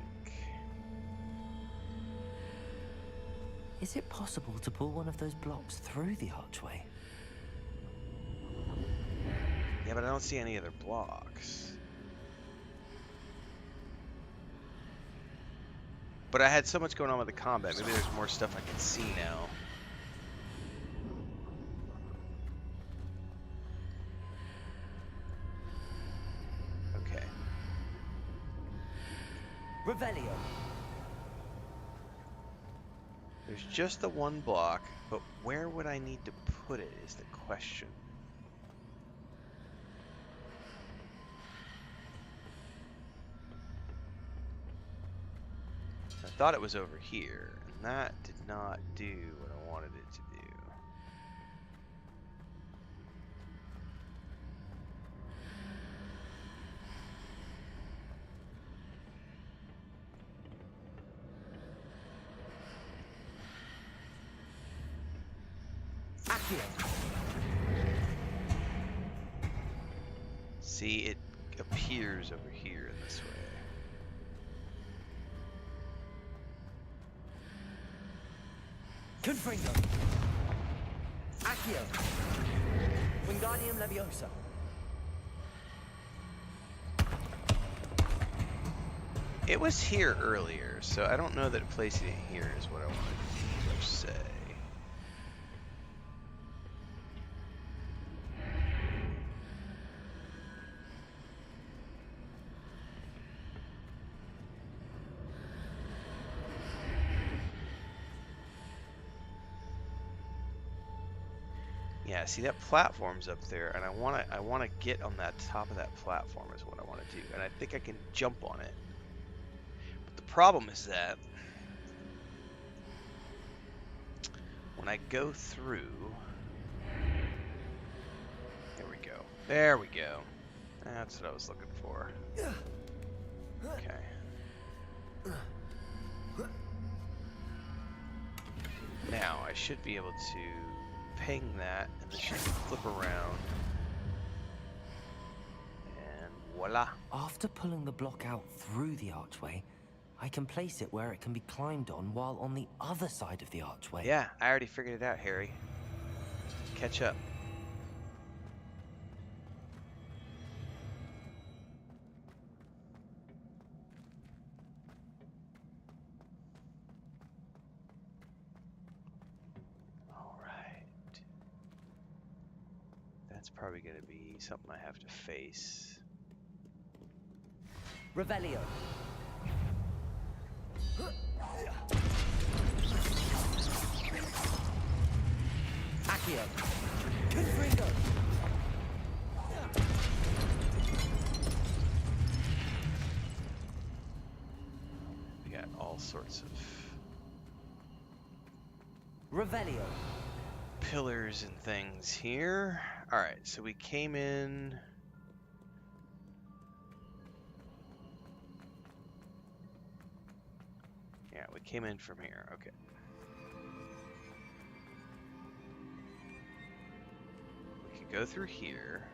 Is it possible to pull one of those blocks through the archway? Yeah, but I don't see any other blocks. But I had so much going on with the combat, maybe there's more stuff I can see now. Okay. Revelio. There's just the one block, but where would I need to put it is the question. I thought it was over here, and that did not do what I wanted it to do. See, it appears over here in this way. Confringo. Accio. Wingardium Leviosa. It was here earlier, so I don't know that placing it here is what I wanted to say. Yeah, see that platform's up there, and I wanna get on that top of that platform is what I want to do, and I think I can jump on it. But the problem is that when I go through, there we go. That's what I was looking for. Okay. Now I should be able to ping that, and this should flip around, and voila. After pulling the block out through the archway, I can place it where it can be climbed on while on the other side of the archway. Yeah, I already figured it out, Harry. Catch up. That's probably going to be something I have to face. Revelio. Accio. Confringo. We got all sorts of Revelio. pillars and things here. Alright, so we came in. Yeah, we came in from here. Okay. We could go through here.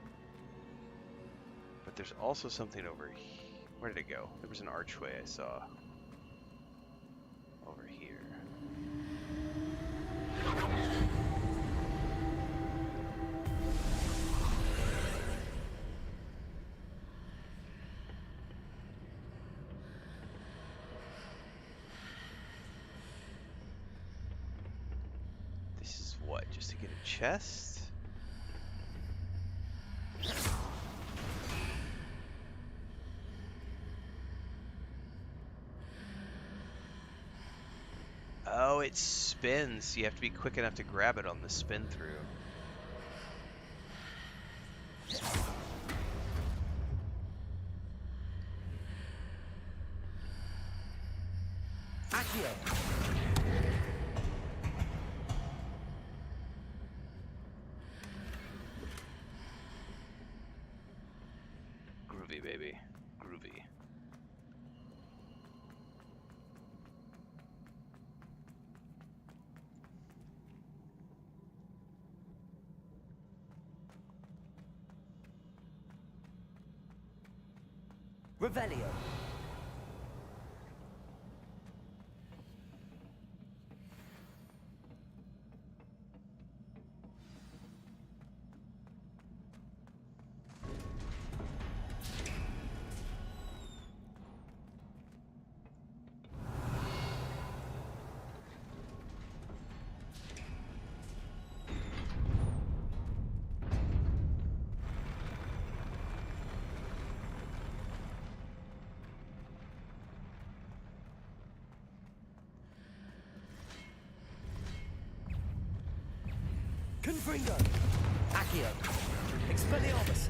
But there's also something over here. Where did it go? There was an archway I saw. Over here. What, just to get a chest? it spins. You have to be quick enough to grab it on the spin through. Groovy, baby. Groovy. Revelio. Confringo. Accio. Expelliarmus.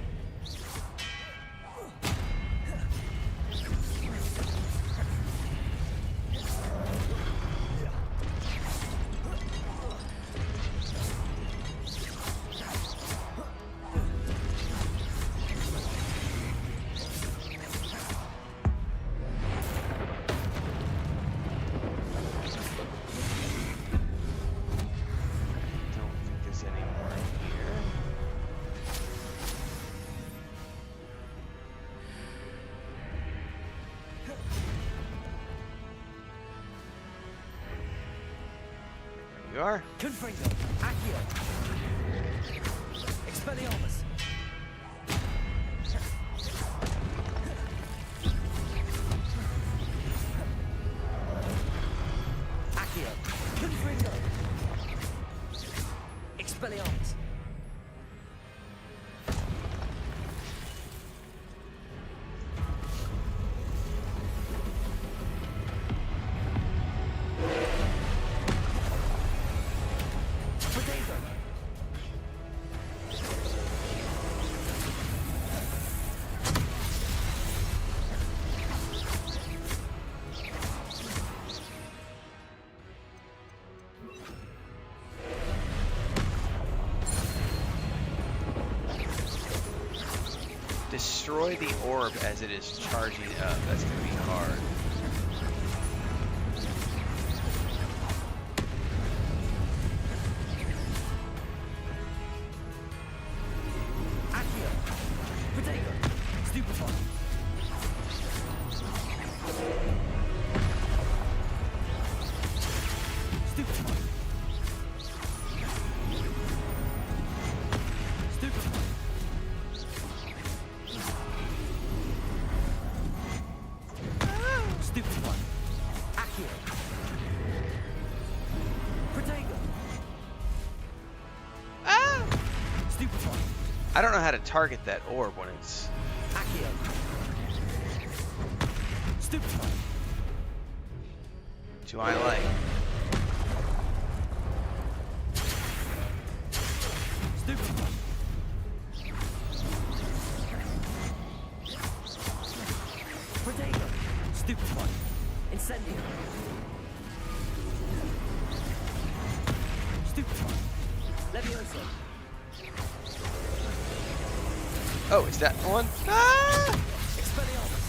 You are? Confringo. Accio. Expelliarmus. Accio. Confringo. Expelliarmus. Destroy the orb as it is charging up. That's going to be hard. Accio. Protego. Stupefy. Stupefy. Stupefy. Stupefy. Accio. Protego. Ah! Stupefy. I don't know how to target that orb when it's... Accio. Stupefy. Do I like? Stupefy. Protego. Stupefy. Incendio. Stupefy. Levioso. Oh, is that one? Ah! Expelliarmus.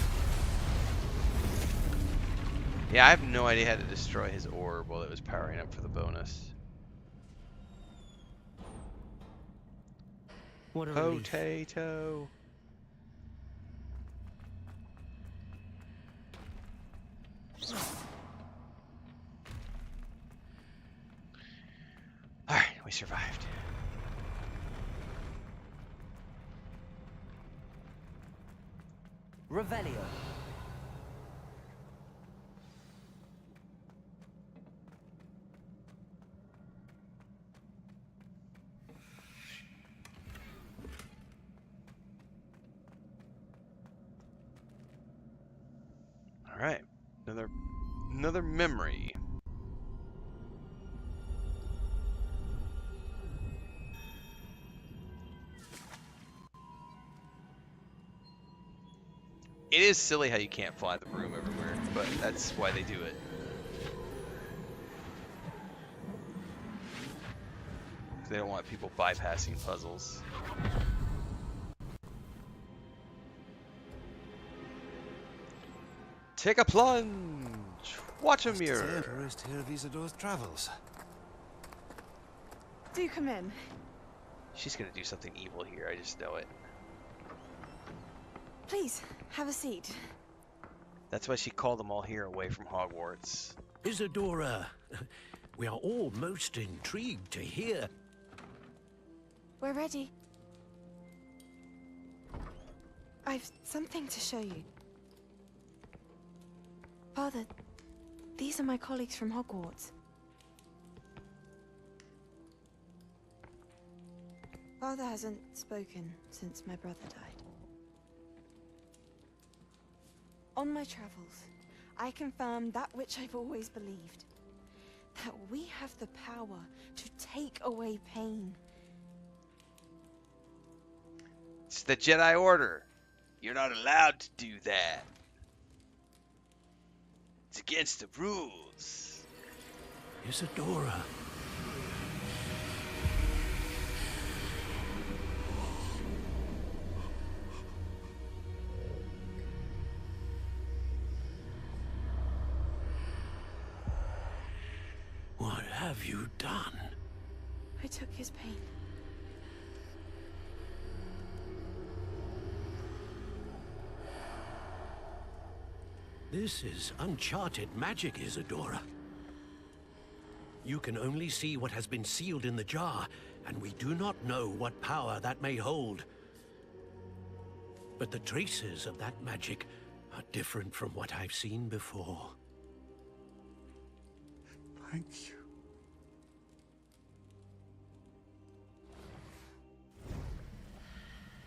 Yeah, I have no idea how to destroy his orb while it was powering up for the bonus. What a relief. Potato. Alright, we survived. Revelio. Alright. Another memory. It is silly how you can't fly the broom everywhere, but that's why they do it. They don't want people bypassing puzzles. Take a plunge. Watch a mirror. Tourist here of Isadore's travels. Do come in. She's gonna do something evil here. I just know it. Please, have a seat. That's why she called them all here away from Hogwarts. Isadora, we are all most intrigued to hear. We're ready. I've something to show you. Father, these are my colleagues from Hogwarts. Father hasn't spoken since my brother died. On my travels, I confirmed that which I've always believed. That we have the power to take away pain. It's the Jedi Order. You're not allowed to do that. It's against the rules. Isadora. What have you done? I took his pain. This is uncharted magic, Isadora. You can only see what has been sealed in the jar, and we do not know what power that may hold. But the traces of that magic are different from what I've seen before. Thank you.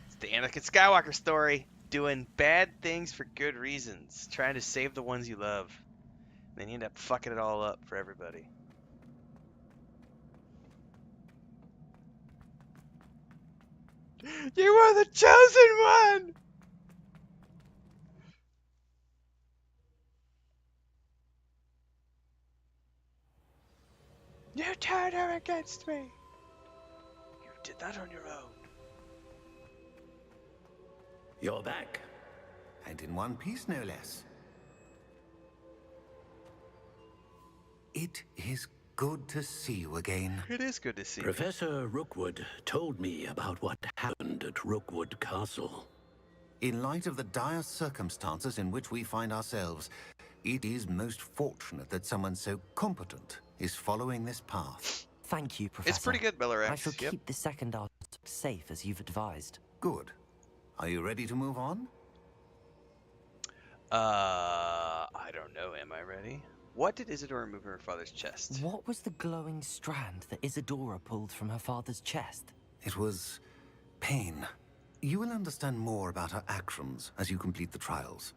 It's the Anakin Skywalker story. Doing bad things for good reasons. Trying to save the ones you love. Then you end up fucking it all up for everybody. You are the chosen one! You turned her against me. You did that on your own. You're back. And in one piece, no less. It is good to see you again. It is good to see you. Professor Rookwood told me about what happened at Rookwood Castle. In light of the dire circumstances in which we find ourselves, it is most fortunate that someone so competent is following this path. Thank you, Professor. It's pretty good, Miller X. I shall keep the second artifact safe as you've advised. Good. Are you ready to move on? I don't know. Am I ready? What did Isadora remove from her father's chest? What was the glowing strand that Isadora pulled from her father's chest? It was pain. You will understand more about her actions as you complete the trials.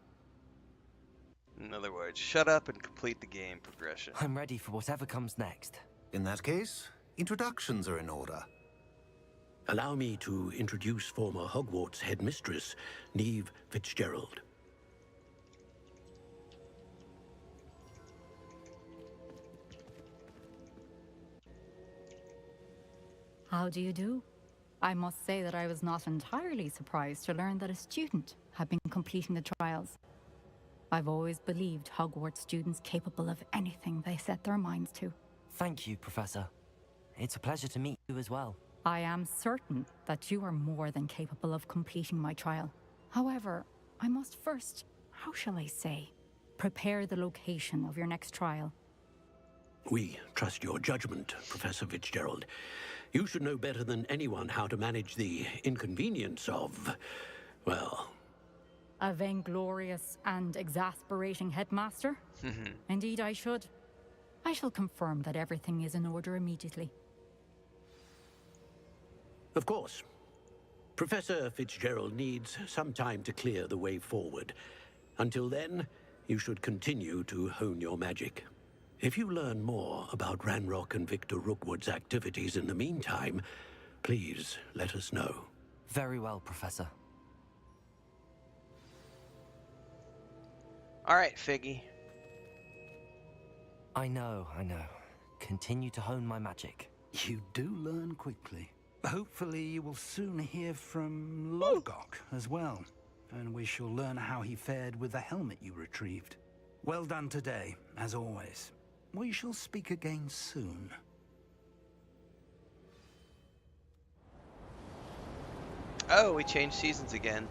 In other words, shut up and complete the game progression. I'm ready for whatever comes next. In that case, introductions are in order. Allow me to introduce former Hogwarts headmistress, Neve Fitzgerald. How do you do? I must say that I was not entirely surprised to learn that a student had been completing the trials. I've always believed Hogwarts students capable of anything they set their minds to. Thank you, Professor. It's a pleasure to meet you as well. I am certain that you are more than capable of completing my trial. However, I must first, how shall I say, prepare the location of your next trial. We trust your judgment, Professor Fitzgerald. You should know better than anyone how to manage the inconvenience of, well... A vainglorious and exasperating headmaster? Indeed I should. I shall confirm that everything is in order immediately. Of course. Professor Fitzgerald needs some time to clear the way forward. Until then, you should continue to hone your magic. If you learn more about Ranrock and Victor Rookwood's activities in the meantime, please let us know. Very well, Professor. All right, Figgy. I know. Continue to hone my magic. You do learn quickly. Hopefully you will soon hear from Lodgok as well, and we shall learn how he fared with the helmet you retrieved. Well done today, as always. We shall speak again soon. Oh, we changed seasons again.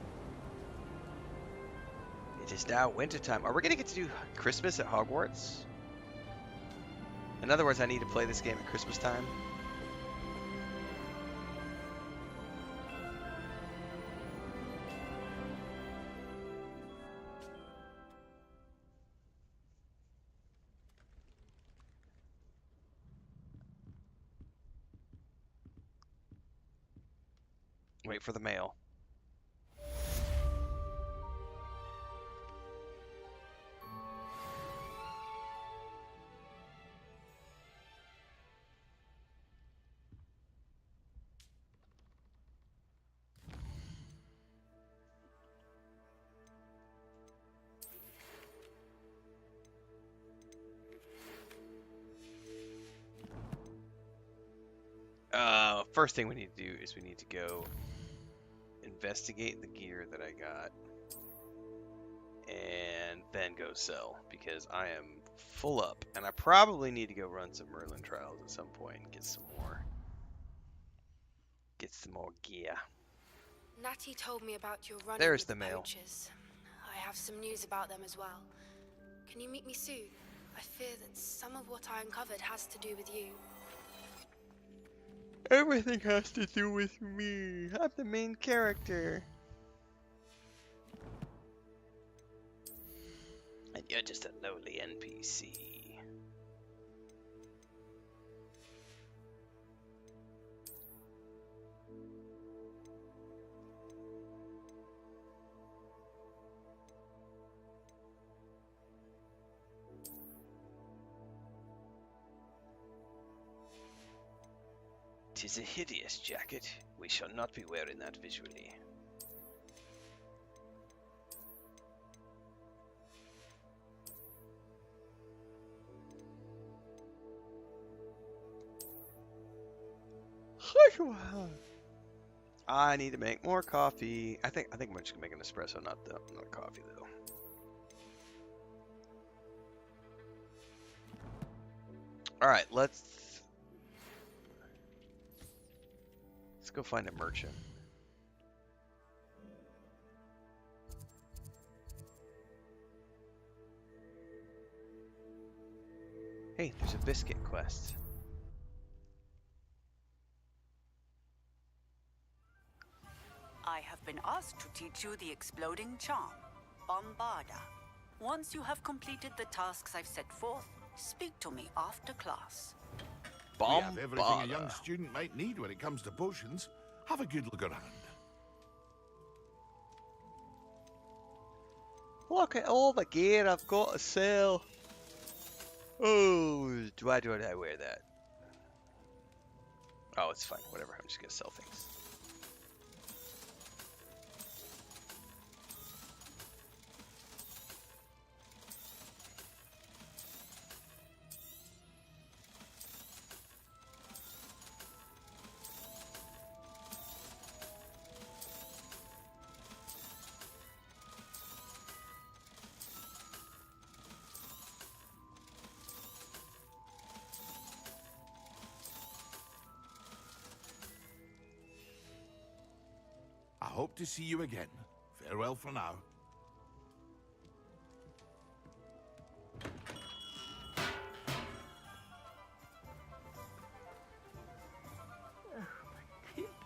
It is now wintertime. Are we gonna get to do Christmas at Hogwarts? In other words, I need to play this game at Christmas time. Wait for the mail. First thing we need to do is we need to go investigate the gear that I got and then go sell, because I am full up and I probably need to go run some Merlin trials at some point and get some more gear. Natty told me about your run There's with the mail. poachers. I have some news about them as well. Can you meet me soon? I fear that some of what I uncovered has to do with you. Everything has to do with me. I'm the main character. And you're just a lowly NPC. Tis a hideous jacket. We shall not be wearing that visually. I need to make more coffee. I think I'm just gonna make an espresso, not coffee though. All right, let's go find a merchant. Hey, there's a biscuit quest. I have been asked to teach you the exploding charm, Bombarda. Once you have completed the tasks I've set forth, speak to me after class. We have everything a young student might need when it comes to potions. Have a good look around. Look at all the gear I've got to sell. Oh, why do I wear that? Oh, it's fine. Whatever. I'm just gonna sell things. I hope to see you again. Farewell for now.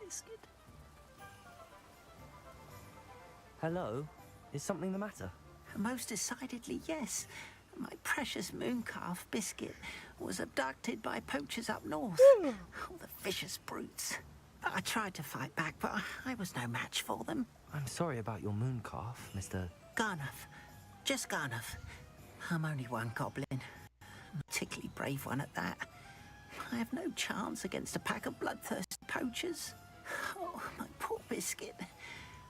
Biscuit. Hello? Is something the matter? Most decidedly, yes. My precious mooncalf, Biscuit, was abducted by poachers up north. Oh, the vicious brutes. I tried to fight back, but I was no match for them. I'm sorry about your mooncalf, Mr. Garnuff. Just Garnuff. I'm only one goblin. A particularly brave one at that. I have no chance against a pack of bloodthirsty poachers. Oh, my poor Biscuit.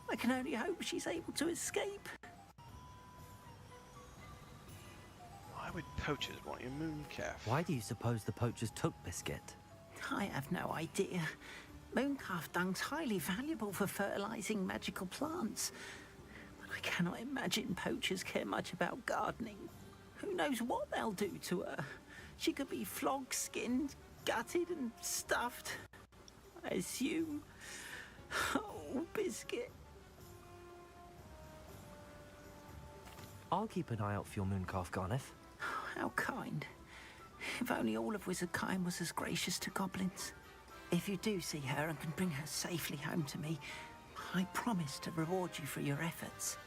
I can only hope she's able to escape. Why would poachers want your mooncalf? Why do you suppose the poachers took Biscuit? I have no idea. Mooncalf dung's highly valuable for fertilizing magical plants. But I cannot imagine poachers care much about gardening. Who knows what they'll do to her? She could be flogged, skinned, gutted and stuffed. I assume. Oh, Biscuit. I'll keep an eye out for your mooncalf, Garneth. How kind. If only all of Wizardkind was as gracious to goblins. If you do see her and can bring her safely home to me, I promise to reward you for your efforts.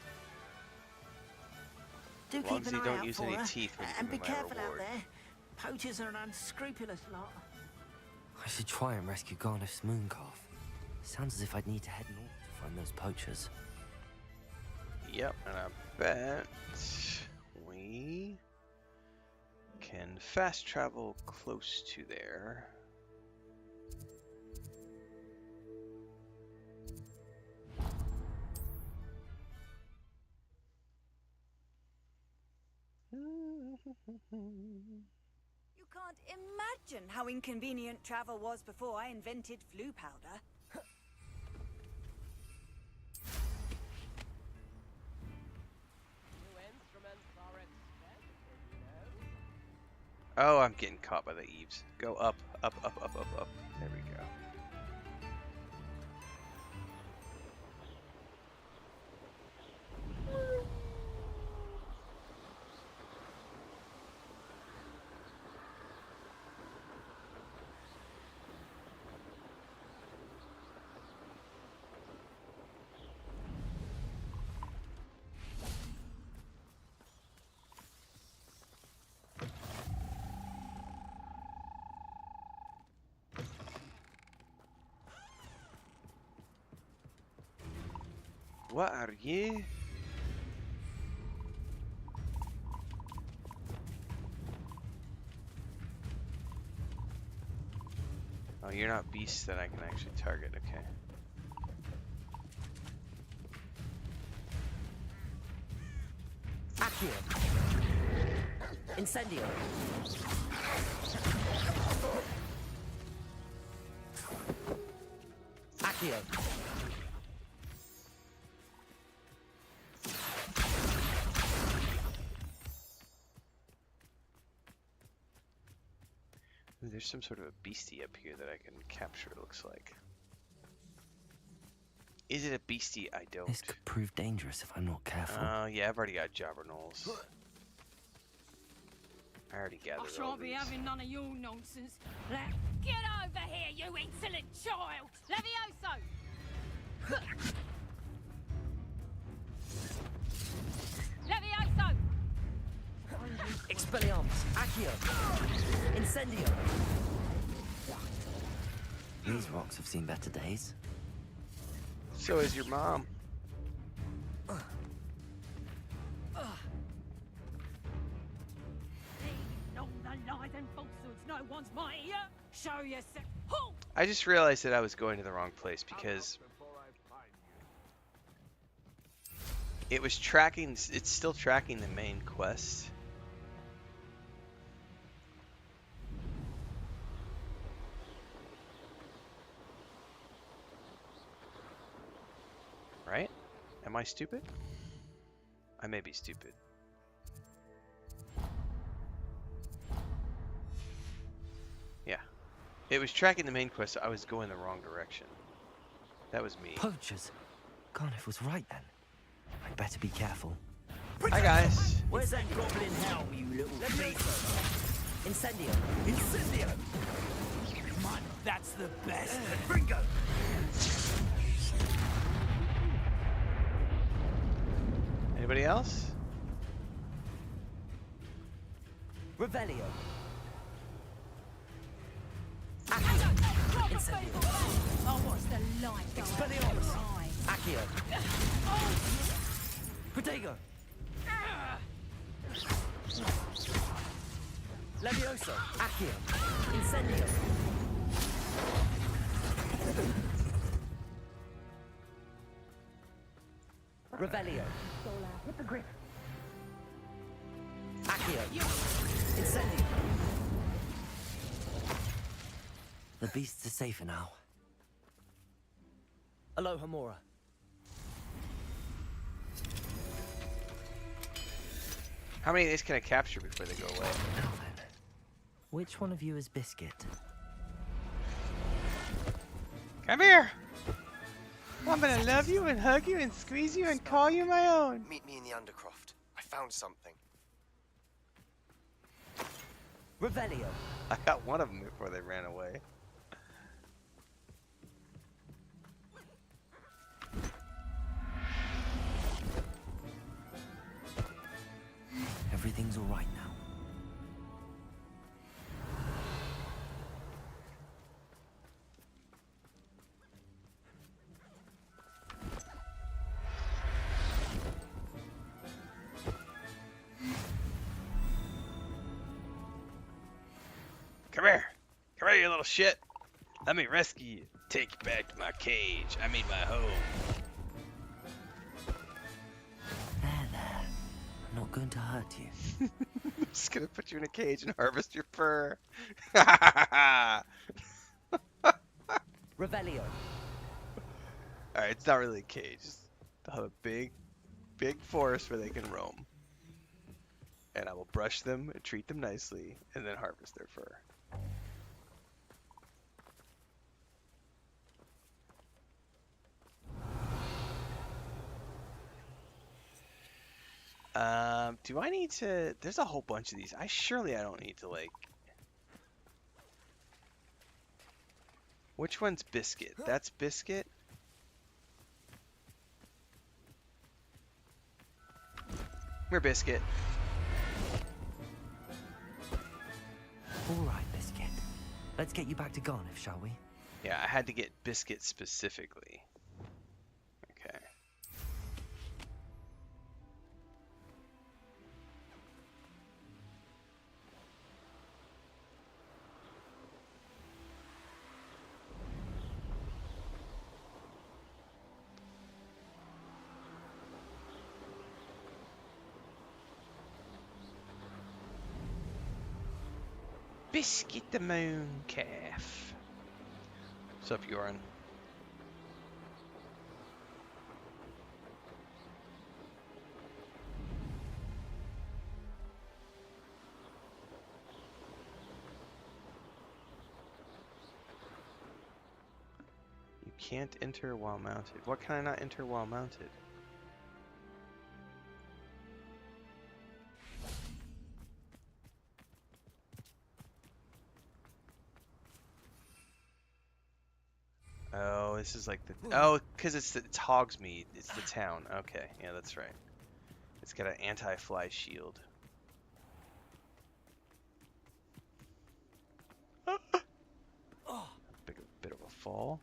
Do As long keep as an you eye don't out use for any her, teeth when you and be give me my careful out reward. there. Poachers are an unscrupulous lot. I should try and rescue Garneth's mooncalf. Sounds as if I'd need to head north to find those poachers. Yep, and I bet we can fast travel close to there. You can't imagine how inconvenient travel was before I invented flu powder. Oh, I'm getting caught by the eaves. Go up, up, up, up, up, up. There we go. What are you? Oh, you're not beasts that I can actually target, okay. Accio. Incendio. Accio. Ooh, there's some sort of a beastie up here that I can capture, it looks like. Is it a beastie? I don't. This could prove dangerous if I'm not careful. Yeah, I've already got jobberknolls. I already gathered I all shan't be these. having none of your nonsense. Get over here, you insolent child! Levioso! Levioso! Expelliarmus. Accio. Incendio. These rocks have seen better days. So is your mom. All the lies and falsehoods, no one's mightier. Show yourself. Halt! I just realized that I was going to the wrong place because it was tracking, it's still tracking the main quest. Right? Am I stupid? I may be stupid. Yeah. It was tracking the main quest, so I was going the wrong direction. That was me. Poachers. Garneth was right then. I'd better be careful. Hi guys. Where's that goblin helm, you little beast? Incendio. Incendio! Come on, that's the best. Bingo! Anybody else? Revelio. Incendio. Oh, what's the light go out of your eyes? Accio. Protego. Levioso. Accio. Incendio. Revelio. Hippogriff. Accio! Incendio! The beasts are safer now. Aloha Mora. How many of these can I capture before they go away? Now then, which one of you is Biscuit? Come here! I'm gonna love you and hug you and squeeze you and call you my own. Meet me in the Undercroft. I found something. Revelio. I got one of them before they ran away. Everything's all right now. Come here. Come here, you little shit. Let me rescue you. Take you back to my cage. I mean my home. There. I'm not going to hurt you. I'm just gonna put you in a cage and harvest your fur. Revelio. Alright, it's not really a cage. They'll have a big forest where they can roam. And I will brush them and treat them nicely and then harvest their fur. Do I need to... There's a whole bunch of these. Surely I don't need to, like... Which one's Biscuit? That's Biscuit? We're Biscuit. All right, Biscuit. Let's get you back to Garniff, shall we? Yeah, I had to get Biscuit specifically. Okay. Biscuit the moon calf. What's up, Yoran? You can't enter while mounted. What can I not enter while mounted? Oh, this is like the... Oh, because it's Hogsmeade. It's the town. Okay, yeah, that's right. It's got an anti-fly shield. Bit of a fall.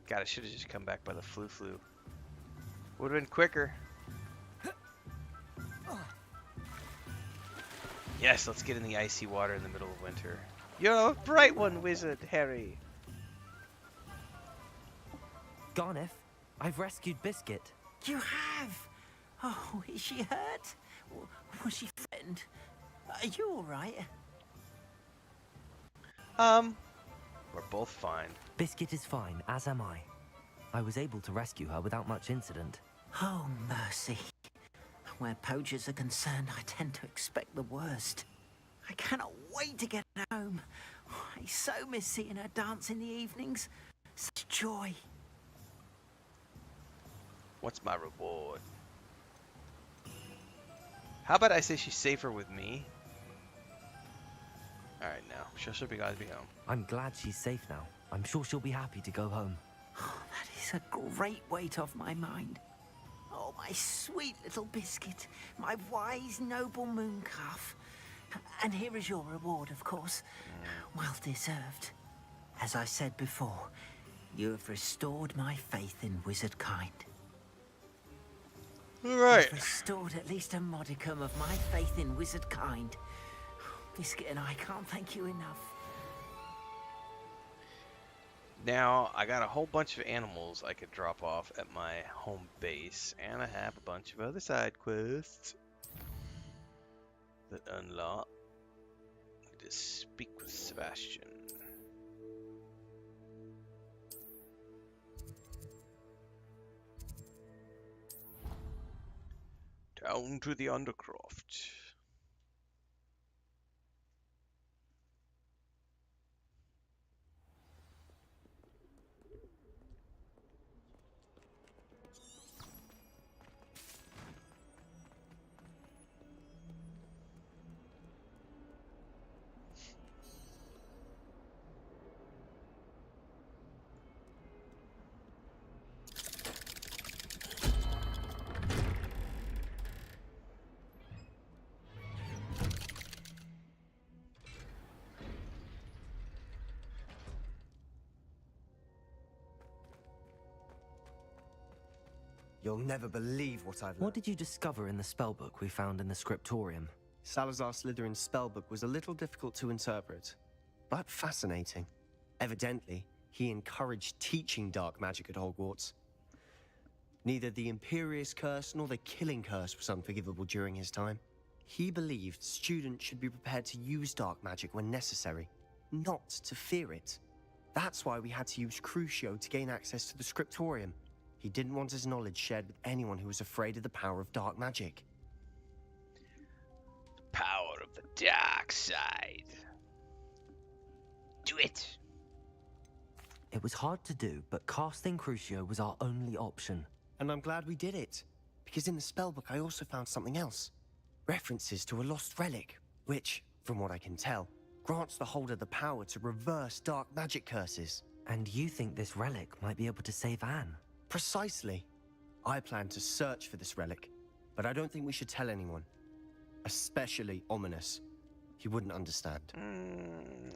God, I should have just come back by the flu. Would have been quicker. Yes, let's get in the icy water in the middle of winter. You're a bright one, wizard, Harry. Garniff, I've rescued Biscuit. You have? Oh, is she hurt? Was she threatened? Are you all right? We're both fine. Biscuit is fine, as am I. I was able to rescue her without much incident. Oh, mercy. Where poachers are concerned, I tend to expect the worst. I cannot wait to get home. I so miss seeing her dance in the evenings. Such joy. What's my reward? How about I say she's safer with me? Alright, now. She'll be glad to be home. I'm glad she's safe now. I'm sure she'll be happy to go home. Oh, that is a great weight off my mind. Oh, my sweet little Biscuit, my wise, noble mooncalf. And here is your reward, of course. Well deserved. As I said before, you have restored my faith in wizard kind. Right. You've restored at least a modicum of my faith in wizard kind. Biscuit and I can't thank you enough. Now, I got a whole bunch of animals I could drop off at my home base, and I have a bunch of other side quests that unlock. To speak with Sebastian. Down to the Undercroft. You'll never believe what I've learned. What did you discover in the spellbook we found in the scriptorium? Salazar Slytherin's spellbook was a little difficult to interpret, but fascinating. Evidently, he encouraged teaching dark magic at Hogwarts. Neither the Imperious Curse nor the Killing Curse was unforgivable during his time. He believed students should be prepared to use dark magic when necessary, not to fear it. That's why we had to use Crucio to gain access to the scriptorium. He didn't want his knowledge shared with anyone who was afraid of the power of dark magic. The power of the dark side. Do it! It was hard to do, but casting Crucio was our only option. And I'm glad we did it, because in the spellbook I also found something else. References to a lost relic, which, from what I can tell, grants the holder the power to reverse dark magic curses. And you think this relic might be able to save Anne? Precisely. I plan to search for this relic, but I don't think we should tell anyone. Especially Ominous. He wouldn't understand.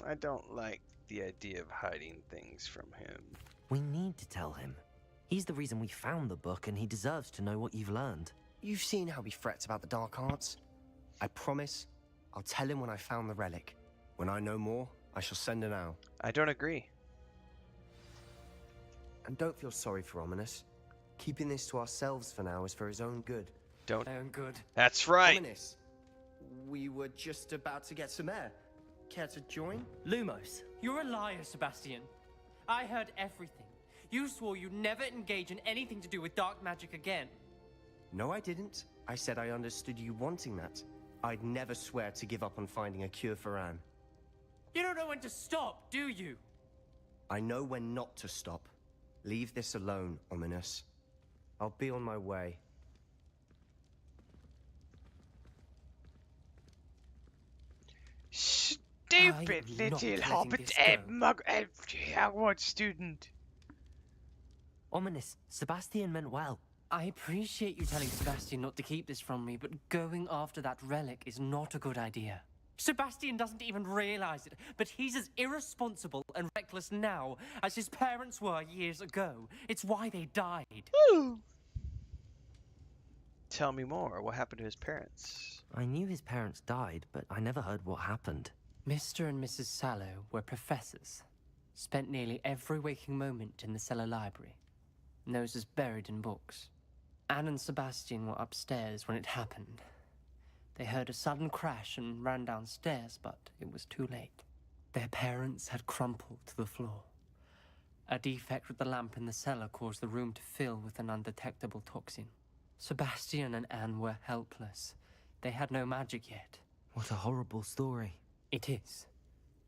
I don't like the idea of hiding things from him. We need to tell him. He's the reason we found the book, and he deserves to know what you've learned. You've seen how he frets about the dark arts. I promise I'll tell him when I found the relic. When I know more, I shall send an owl. I don't agree. And don't feel sorry for Ominous. Keeping this to ourselves for now is for his own good. Don't. My own good. That's right. Ominous, we were just about to get some air. Care to join? Lumos, you're a liar, Sebastian. I heard everything. You swore you'd never engage in anything to do with dark magic again. No, I didn't. I said I understood you wanting that. I'd never swear to give up on finding a cure for Anne. You don't know when to stop, do you? I know when not to stop. Leave this alone, Ominous. I'll be on my way. Stupid little hobbit Hogwarts student. Ominous, Sebastian meant well. I appreciate you telling Sebastian not to keep this from me, but going after that relic is not a good idea. Sebastian doesn't even realize it, but he's as irresponsible and reckless now as his parents were years ago. It's why they died. Ooh. Tell me more. What happened to his parents? I knew his parents died, but I never heard what happened. Mr. and Mrs. Sallow were professors. Spent nearly every waking moment in the cellar library. Noses buried in books. Anne and Sebastian were upstairs when it happened. They heard a sudden crash and ran downstairs, but it was too late. Their parents had crumpled to the floor. A defect with the lamp in the cellar caused the room to fill with an undetectable toxin. Sebastian and Anne were helpless. They had no magic yet. What a horrible story. It is.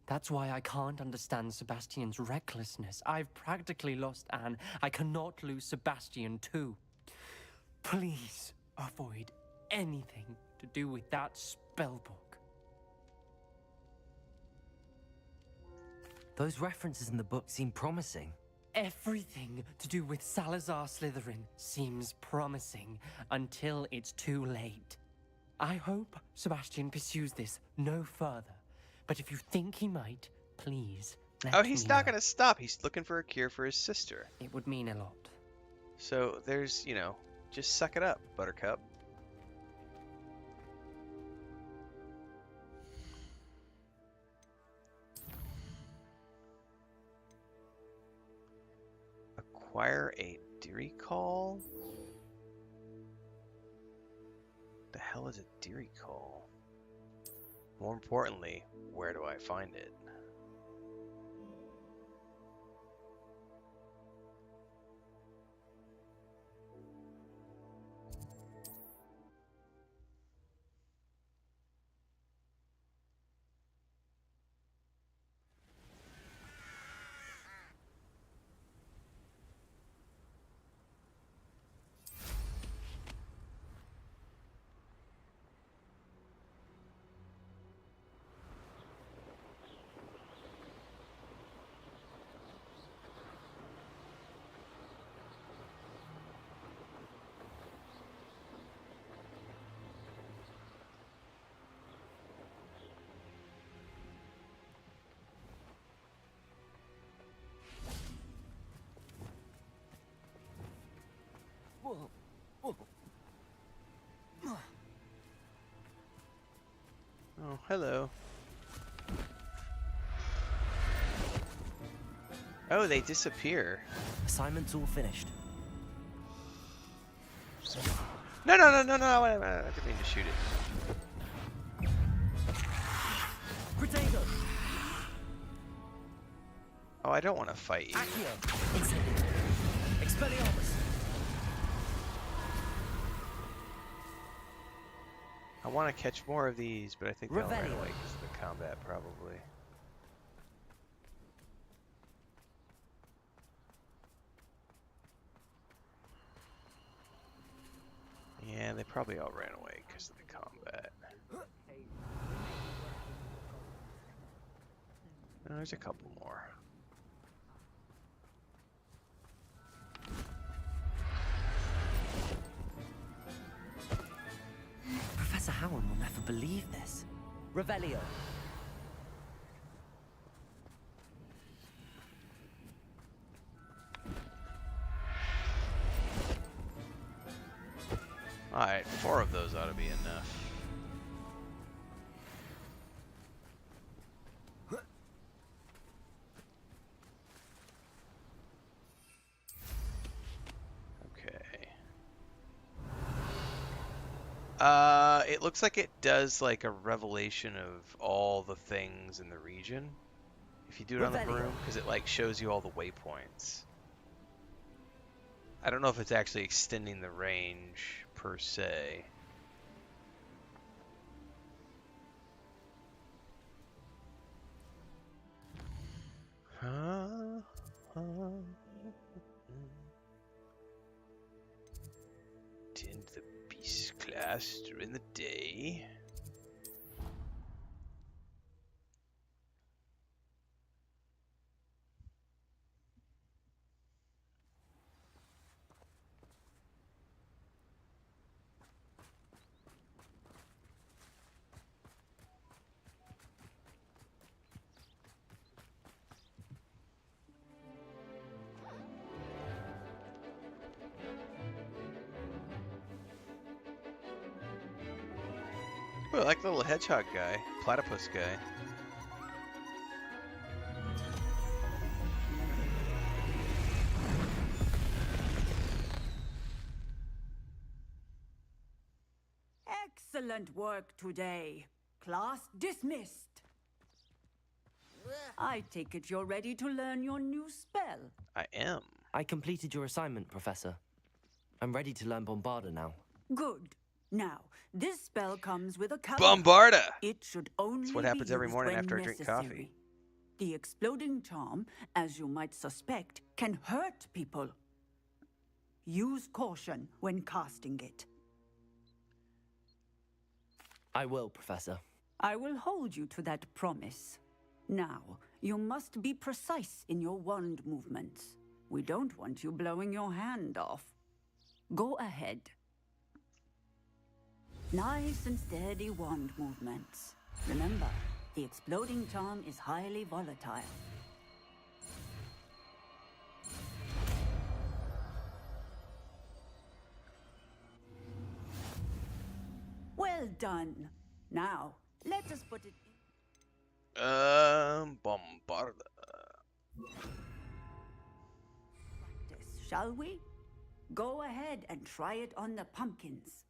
That's why I can't understand Sebastian's recklessness. I've practically lost Anne. I cannot lose Sebastian too. Please avoid anything to do with that spellbook. Those references in the book seem promising. Everything to do with Salazar Slytherin seems promising until it's too late. I hope Sebastian pursues this no further, but if you think he might, please let Oh, he's me not know. gonna stop. He's looking for a cure for his sister. It would mean a lot. So there's, just suck it up, Buttercup. Acquire a Deary Call? The hell is a Deary Call? More importantly, where do I find it? Oh, hello. Oh, they disappear. Assignment's all finished. No, no, no, no, no, I didn't mean to shoot it. Potato! Oh, I don't want to fight you. Accio! Incendio! Expelliarmus! I want to catch more of these, but I think they'll run Revelio. away because of the combat, probably. Yeah, they probably all ran away because of the combat. No, there's a couple more. Professor Howard will never believe this. Revelio. Alright, 4 of those ought to be enough. Okay. It looks like it does like a revelation of all the things in the region. If you do it on the broom, because it like shows you all the waypoints. I don't know if it's actually extending the range per se. Tend the beast class during the day. Ooh, I like the little hedgehog guy, platypus guy. Excellent work today. Class dismissed. I take it you're ready to learn your new spell. I am. I completed your assignment, Professor. I'm ready to learn Bombarda now. Good. Now, this spell comes with a caveat. Bombarda! It should only That's what happens be every used morning when after I drink necessary. coffee. The exploding charm, as you might suspect, can hurt people. Use caution when casting it. I will, Professor. I will hold you to that promise. Now, you must be precise in your wand movements. We don't want you blowing your hand off. Go ahead. Nice and steady wand movements. Remember, the exploding charm is highly volatile. Well done. Now, let us put it in. Bombarda. Practice. shall we? Go ahead and try it on the pumpkins.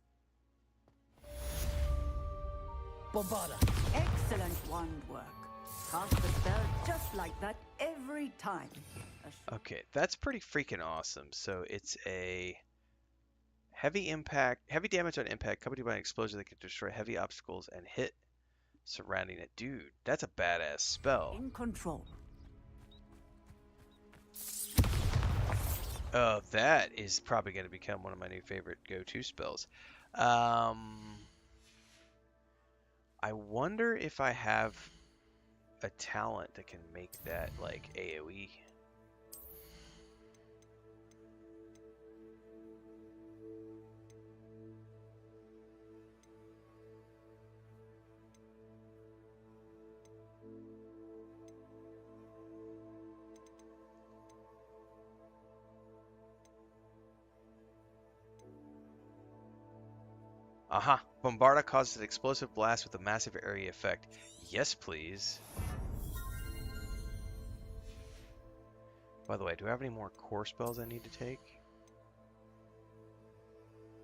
Bombarda. Excellent wand work. Cast the spell just like that every time. Okay, that's pretty freaking awesome. So it's a heavy damage on impact, accompanied by an explosion that can destroy heavy obstacles and hit surrounding it. Dude, that's a badass spell. In control. Oh, that is probably going to become one of my new favorite go-to spells. I wonder if I have a talent that can make that like AoE. Aha! Bombarda causes an explosive blast with a massive area effect. Yes, please. By the way, do I have any more core spells I need to take?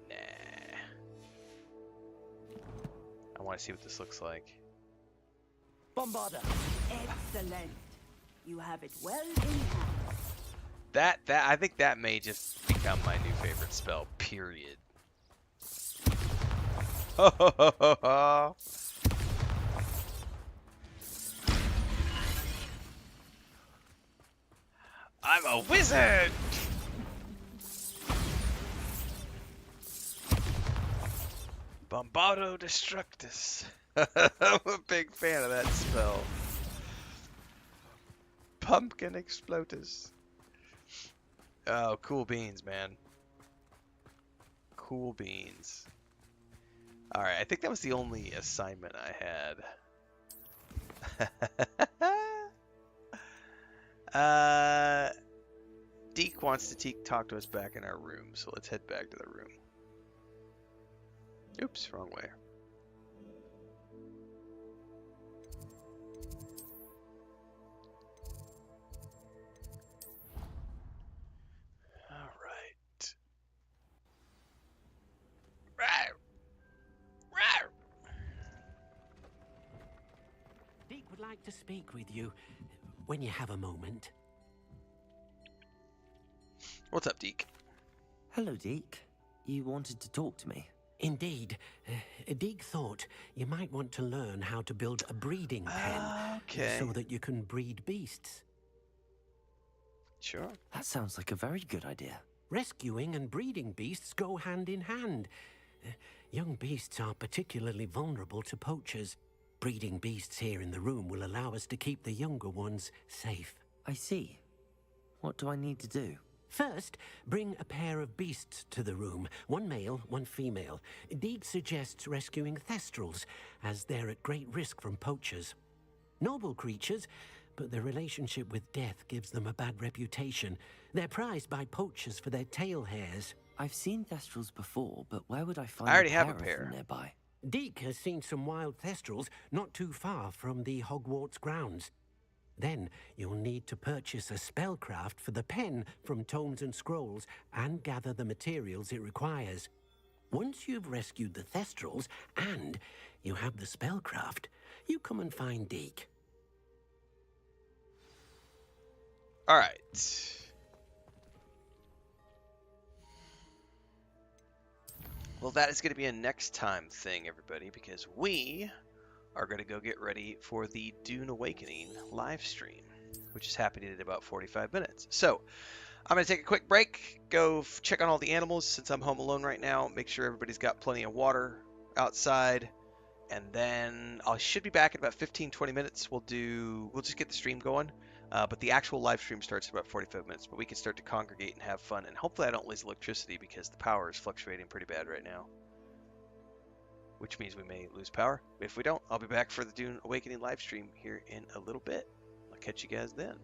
Nah. I want to see what this looks like. Bombarda. Excellent. You have it well in hand. That I think that may just become my new favorite spell, period. Ho ho ho ho ho. I'm a wizard! Bombardo Destructus. I'm a big fan of that spell. Pumpkin Explotus. Oh, cool beans, man. Cool beans. Alright, I think that was the only assignment I had. Deke wants to talk to us back in our room, so let's head back to the room. Oops, wrong way. Alright. Deke would like to speak with you when you have a moment. What's up, Deke? Hello, Deke. You wanted to talk to me? Indeed. Deke thought you might want to learn how to build a breeding pen so that you can breed beasts. Sure. That sounds like a very good idea. Rescuing and breeding beasts go hand in hand. Young beasts are particularly vulnerable to poachers. Breeding beasts here in the room will allow us to keep the younger ones safe. I see. What do I need to do? First, bring a pair of beasts to the room. One male, one female. Deke suggests rescuing thestrals, as they're at great risk from poachers. Noble creatures, but their relationship with death gives them a bad reputation. They're prized by poachers for their tail hairs. I've seen thestrals before, but where would I find I already a pair have a of pair them nearby? Deke has seen some wild thestrals not too far from the Hogwarts grounds. Then you'll need to purchase a spellcraft for the pen from Tomes and Scrolls and gather the materials it requires. Once you've rescued the thestrals and you have the spellcraft, you come and find Deke. All right. Well, that is going to be a next time thing, everybody, because we are going to go get ready for the Dune Awakening live stream, which is happening in about 45 minutes. So I'm going to take a quick break, go check on all the animals since I'm home alone right now, make sure everybody's got plenty of water outside, and then I should be back in about 15-20 minutes. We'll just get the stream going, but the actual live stream starts in about 45 minutes, but we can start to congregate and have fun, and hopefully I don't lose electricity because the power is fluctuating pretty bad right now, which means we may lose power. If we don't, I'll be back for the Dune Awakening live stream here in a little bit. I'll catch you guys then.